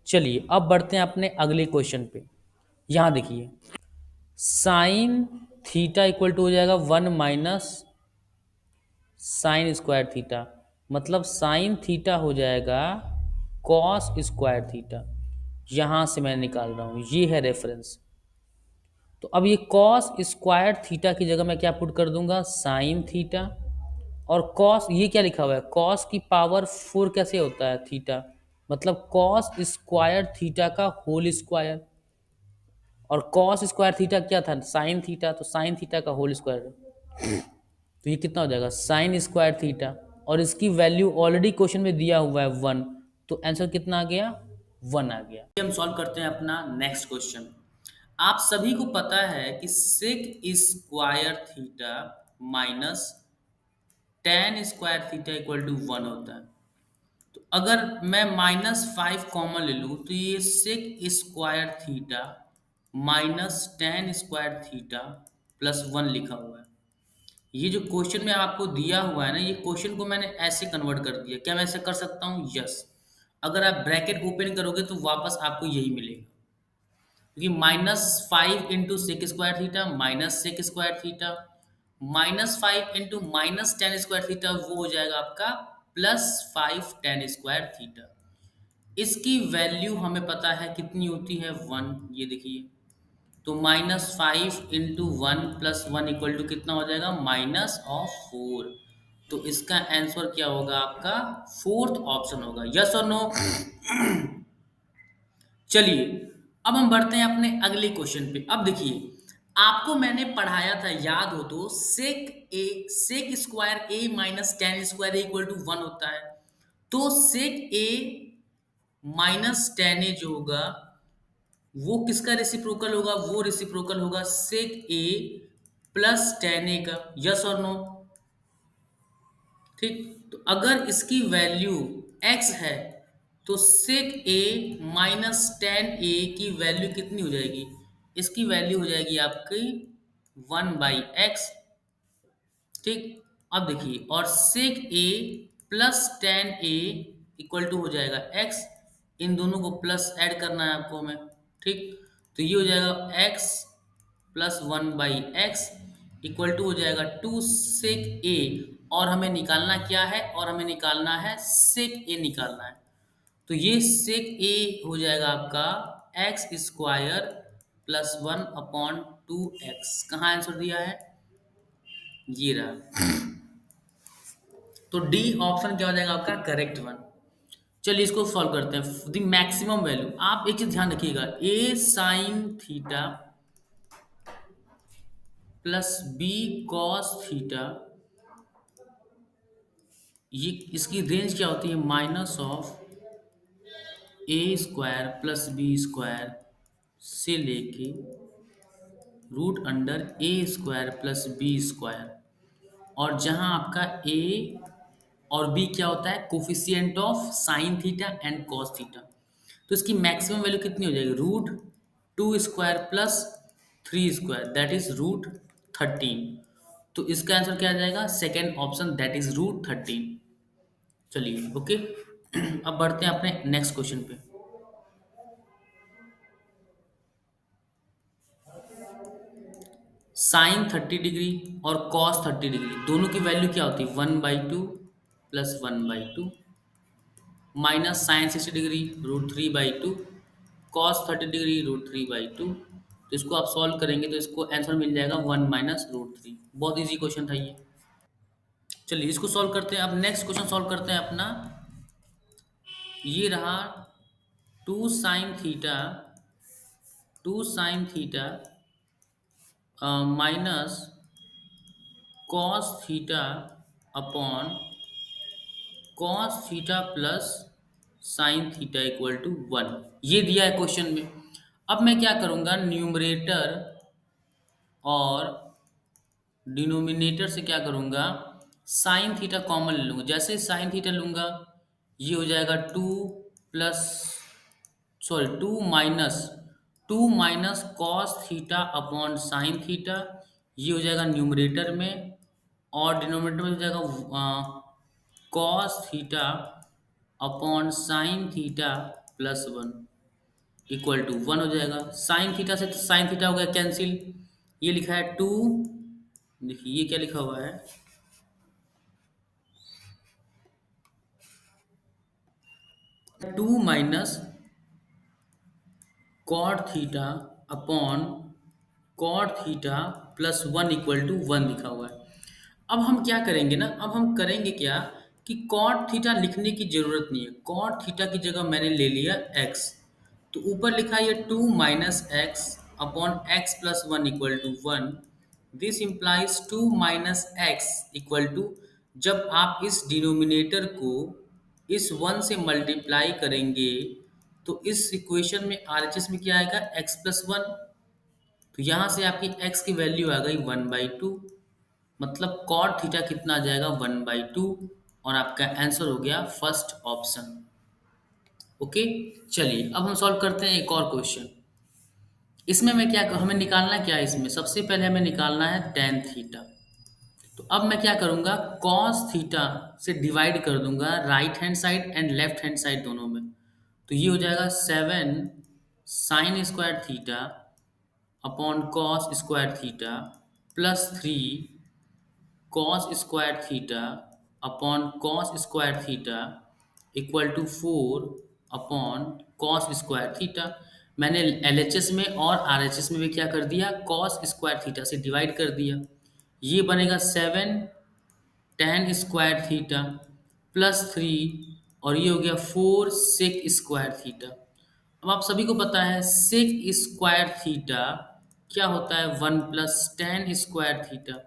चलिए अब बढ़ते हैं अपने अगले क्वेश्चन पे। यहाँ देखिए, साइन थीटा इक्वल टू हो जाएगा 1 माइनस साइन स्क्वायर थीटा, मतलब साइन थीटा हो जाएगा कॉस स्क्वायर थीटा। यहाँ से मैं निकाल रहा हूँ, ये है रेफरेंस। तो अब ये कॉस स्क्वायर थीटा की जगह मैं क्या पुट कर दूंगा, साइन थीटा। और कॉस, ये क्या लिखा हुआ है, कॉस की पावर 4 कैसे होता है, थीटा, मतलब कॉस स्क्वायर थीटा का होल स्क्वायर। और कॉस स्क्वायर थीटा क्या था, साइन थीटा, तो साइन थीटा का होल स्क्वायर। तो ये कितना हो जाएगा, साइन स्क्वायर थीटा। और इसकी वैल्यू ऑलरेडी क्वेश्चन में दिया हुआ है 1, तो आंसर कितना आ गया, 1 आ गया। हम सॉल्व करते हैं अपना नेक्स्ट क्वेश्चन। आप सभी को पता है कि sec square theta minus tan square theta equal to 1 होता है। तो अगर मैं -5 कॉमन ले लूँ तो ये sec square theta minus tan square theta plus 1 लिखा हुआ है। ये जो क्वेश्चन में आपको दिया हुआ है ना, ये क्वेश्चन को मैंने ऐसे कन्वर्ट कर दिया। क्या मैं ऐसे कर सकता हूँ, यस। अगर आप ब्रैकेट ओपन करोगे तो वापस आपको यही मिलेगा, क्योंकि -5 into sec square theta minus sec square theta -5 into minus tan square theta, वो हो जाएगा आपका +5 टेन स्क्वायर थीटा। इसकी वैल्यू हमें पता है कितनी होती है, 1। ये देखिए, तो -5 इंटू 1 प्लस 1 इक्वल टू कितना हो जाएगा, -4। तो इसका आंसर क्या होगा आपका, फोर्थ ऑप्शन होगा। यस और नो। चलिए अब हम बढ़ते हैं अपने अगले क्वेश्चन पे। अब देखिए, आपको मैंने पढ़ाया था, याद हो तो, sec square A minus tan square A equal to 1 होता है। तो सेक ए माइनस टेन ए जो होगा वो किसका रेसिप्रोकल होगा, वो रेसिप्रोकल होगा सेक ए प्लस टेन ए का। यस और नो। ठीक, तो अगर इसकी वैल्यू x है तो सेक ए माइनस टेन ए की वैल्यू कितनी हो जाएगी, इसकी वैल्यू हो जाएगी आपकी 1/x। ठीक, अब देखिए, और sec A plus tan A equal to हो जाएगा x। इन दोनों को प्लस ऐड करना है आपको हमें। ठीक, तो ये हो जाएगा x plus 1/x equal to हो जाएगा 2 सेक ए। और हमें निकालना क्या है, और हमें निकालना है सेक ए निकालना है। तो ये सेक ए हो जाएगा आपका एक्स स्क्वायर प्लस 1/2x। कहाँ आंसर दिया है, ये रहा। तो डी ऑप्शन क्या हो जाएगा आपका, करेक्ट वन। चलिए इसको सॉल्व करते हैं। द मैक्सिमम वैल्यू, आप एक चीज ध्यान रखिएगा, A sine theta plus B cos theta, ये इसकी रेंज क्या होती है, minus of A square plus B square से लेके root under A square plus B square. और जहां आपका ए और बी क्या होता है, coefficient of sine theta and cos theta. तो इसकी मैक्सिमम वैल्यू कितनी हो जाएगी, root 2 square plus 3 square, that is root 13। तो इसका आंसर क्या आ जाएगा, second option, that is root 13। चलिए ओके। अब बढ़ते हैं अपने नेक्स्ट क्वेश्चन पे। साइन 30 डिग्री और कॉस 30 डिग्री दोनों की वैल्यू क्या होती है, 1/2 plus 1/2 minus sine 60 degree root 3/2 cos 30 degree root 3/2। तो इसको आप सॉल्व करेंगे तो इसको आंसर मिल जाएगा 1 माइनस रूट 3। बहुत इजी क्वेश्चन था ये। चलिए इसको सॉल्व करते हैं। अब नेक्स्ट क्वेश्चन सॉल्व करते हैं अपना। ये रहा 2 sine theta, 2 sine theta minus cos theta upon cos theta plus sine theta equal to 1, ये दिया है क्वेश्चन में। अब मैं क्या करूंगा, न्यूमरेटर और डिनोमिनेटर से क्या करूँगा, साइन थीटा कॉमन ले लूँगा। जैसे ही साइन थीटा लूँगा, ये हो जाएगा plus two minus cos theta upon sine theta. ये हो जाएगा न्यूमरेटर में, और डिनोमिनेटर में हो जाएगा cos theta upon sine theta plus one equal to one हो जाएगा। साइन थीटा से तो साइन थीटा हो गया कैंसिल। ये लिखा है टू, देखिए ये क्या लिखा हुआ है, two minus cot theta upon cot theta plus one equal to one लिखा हुआ है। अब हम क्या करेंगे ना, अब हम करेंगे क्या कि कॉट थीटा लिखने की जरूरत नहीं है। कॉट थीटा की जगह मैंने ले लिया एक्स, तो ऊपर लिखा है two minus x upon x plus one equal to one. This implies two minus x equal to, जब आप इस डिनोमिनेटर को इस वन से मल्टीप्लाई करेंगे तो इस इक्वेशन में आरएचएस में क्या आएगा, एक्स प्लस वन। तो यहाँ से आपकी एक्स की वैल्यू आ गई वन बाई टू, मतलब कॉट थीटा कितना आ जाएगा, वन बाई टू। और आपका आंसर हो गया फर्स्ट ऑप्शन। ओके, चलिए अब हम सॉल्व करते हैं एक और क्वेश्चन। इसमें मैं क्या, हमें निकालना क्या है, इसमें सबसे पहले हमें निकालना है टेन थीटा। तो अब मैं क्या करूंगा, कॉस थीटा से डिवाइड कर दूंगा right hand side and left hand side दोनों में। तो ये हो जाएगा seven sine square theta upon cos square theta plus three cos square theta upon cos square theta equal to four upon cos square theta. मैंने LHS में और RHS में भी क्या कर दिया, कॉस स्क्वायर थीटा से डिवाइड कर दिया। ये बनेगा seven tan square theta plus three, और ये हो गया फोर सेक स्क्वायर थीटा। अब आप सभी को पता है सेक स्क्वायर थीटा क्या होता है, one plus tan square theta.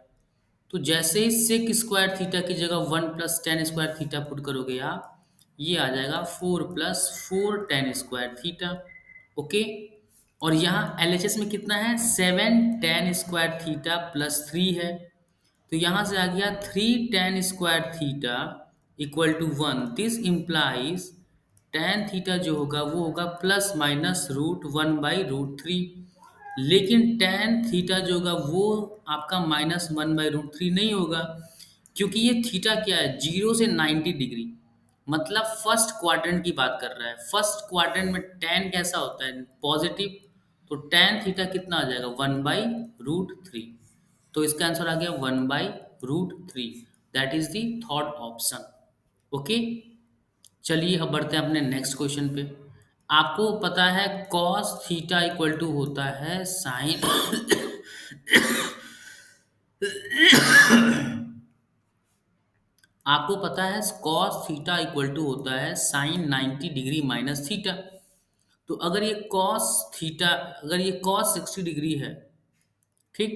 तो जैसे ही सेक स्क्वायर थीटा की जगह one plus tan square theta put करोगे आप, ये आ जाएगा four plus four tan square theta. Okay, और यहाँ एलएचएस में कितना है, seven tan square theta plus three है। तो यहाँ से आ गया three tan square theta equal to one. This implies tan theta जो होगा वो होगा plus minus root one by root three. लेकिन टेन थीटा जो होगा वो आपका minus one by root three नहीं होगा, क्योंकि ये थीटा क्या है, जीरो से 90 डिग्री, मतलब फर्स्ट क्वाड्रेंट की बात कर रहा है। फर्स्ट क्वाड्रेंट में टेन कैसा होता है, पॉजिटिव। तो टेन थीटा कितना आ जाएगा, वन बाई रूट थ्री। तो इसका आंसर आ गया one by root three. That is the third option. Okay, चलिए अब बढ़ते हैं अपने नेक्स्ट क्वेश्चन पे। आपको पता है कॉस थीटा इक्वल टू होता है साइन आपको पता है कॉस थीटा इक्वल टू होता है साइन 90 डिग्री माइनस थीटा। तो अगर ये कॉस थीटा, अगर ये कॉस 60 डिग्री है, ठीक,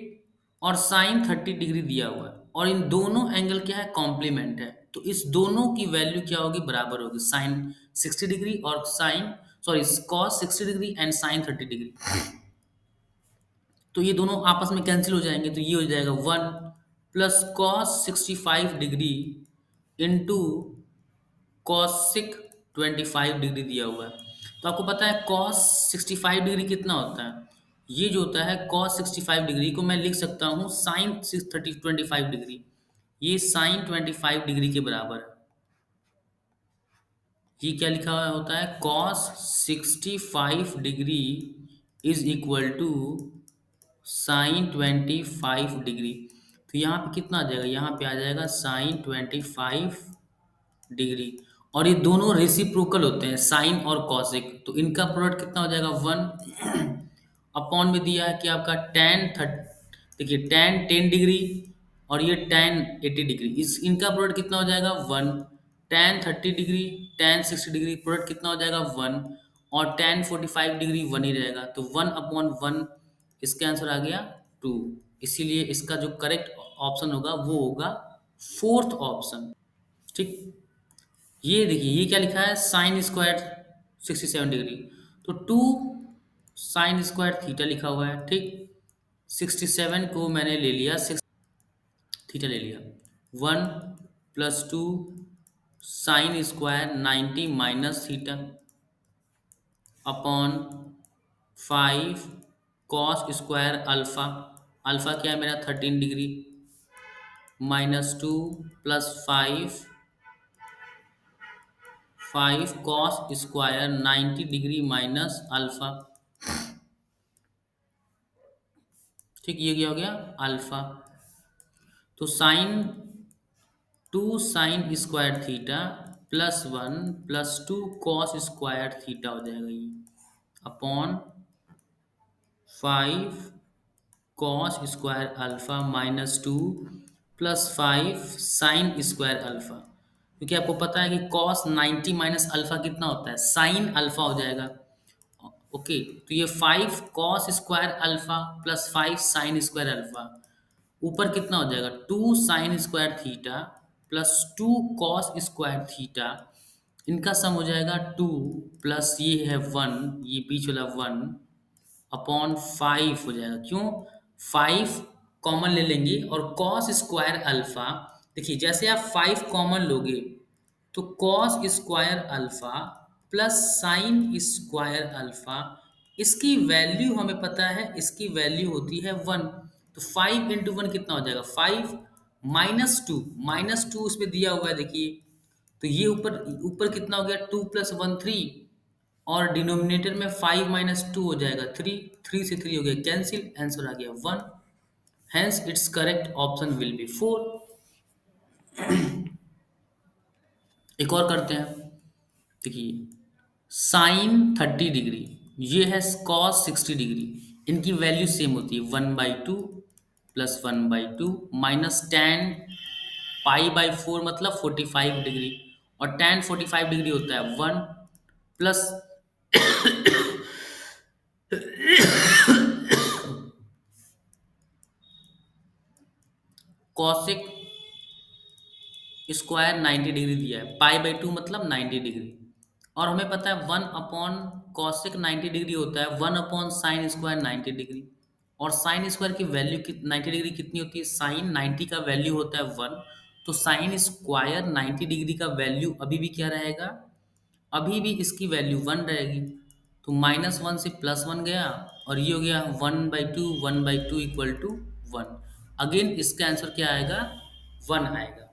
और साइन 30 डिग्री दिया हुआ है, और इन दोनों एंगल क्या है, कॉम्प्लीमेंट है, तो इस दोनों की वैल्यू क्या होगी, बराबर होगी। साइन 60 डिग्री और sine, sorry, cos 60 degree and sine 30 degree, तो ये दोनों आपस में कैंसिल हो जाएंगे। तो ये हो जाएगा one plus cos 65 degree into cosec 25 degree दिया हुआ है। तो आपको पता है कॉस 65 डिग्री कितना होता है, ये जो होता है कॉस 65 डिग्री को मैं लिख सकता हूँ साइन 25 डिग्री। ये साइन 25 डिग्री के बराबर है। ये क्या लिखा हुआ होता है, cos 65 degree is equal to sine 25 degree. तो यहाँ पे कितना आ जाएगा, यहाँ पे आ जाएगा साइन 25 डिग्री। और ये दोनों रेसिप्रोकल होते हैं, साइन और कॉसिक, तो इनका प्रोडक्ट कितना हो जाएगा, वन। अपॉन में दिया है कि आपका टेन देखिए टेन 10 डिग्री और ये टेन 80 डिग्री, इस इनका प्रोडक्ट कितना हो जाएगा, one. Ten 30 degree ten 60 degree product कितना हो जाएगा, वन। और टेन 45 डिग्री वन ही रहेगा, तो वन अपॉन वन, इसका आंसर आ गया टू। इसीलिए इसका जो करेक्ट ऑप्शन होगा वो होगा फोर्थ ऑप्शन। ठीक, ये देखिए ये क्या लिखा है, साइन स्क्वायर 67 डिग्री, तो टू साइन स्क्वायर थीटा लिखा हुआ है, ठीक। 67 को मैंने ले लिया थीटा ले लिया। 1 + 2 sine square 90 minus theta upon 5 cos square alpha. Alpha क्या है मेरा 13 degree, -2 + 5 cos square 90 degree minus alpha. ठीक, ये क्या हो गया अल्फा। तो sine square theta +1 + 2 cos square theta हो जाएगा ये, upon 5 cos square alpha -2 + 5 sine square alpha. क्योंकि आपको पता है कि कॉस 90 माइनस अल्फा कितना होता है, साइन अल्फा हो जाएगा। ओके, तो ये 5 cos square alpha + 5 sine square alpha, ऊपर कितना हो जाएगा 2 sign square theta +2 cos square theta. इनका सम हो जाएगा 2 प्लस ये है 1, ये बीच वाला 1 अपॉन 5 हो जाएगा। क्यों, 5 कॉमन ले लेंगे और कॉस स्क्वायर अल्फा, देखिए जैसे आप 5 कॉमन लोगे तो cos square alpha plus sine square alpha, इसकी वैल्यू हमें पता है, इसकी वैल्यू होती है 1। तो 5 इंटू 1 कितना हो जाएगा 5 -2 उसमें दिया हुआ है देखिए। तो ये ऊपर ऊपर कितना हो गया 2 + 1 3, और डिनोमिनेटर में 5 - 2 हो जाएगा 3, 3 से 3 हो गया कैंसिल, आंसर आ गया 1। Hence it's correct option will be 4। एक और करते हैं, देखिए साइन 30 डिग्री, ये है कॉस 60 डिग्री, इनकी वैल्यू सेम होती है 1/2 + 1/2 -tan π/4 मतलब 45 डिग्री, और tan 45 डिग्री होता है 1 प्लस कॉसिक स्क्वायर 90 डिग्री दिया है, π/2 मतलब 90 डिग्री, और हमें पता है 1 अपॉन कॉसिक 90 डिग्री होता है 1 अपॉन साइन स्क्वायर 90 डिग्री, और साइन स्क्वायर की वैल्यू 90 डिग्री कितनी होती है, साइन 90 का वैल्यू होता है 1, तो साइन स्क्वायर 90 डिग्री का वैल्यू अभी भी क्या रहेगा, अभी भी इसकी वैल्यू 1 रहेगी। तो -1 से +1 गया, और ये हो गया 1/2, 1/2 = 1। अगेन इसका आंसर क्या आएगा 1 आएगा।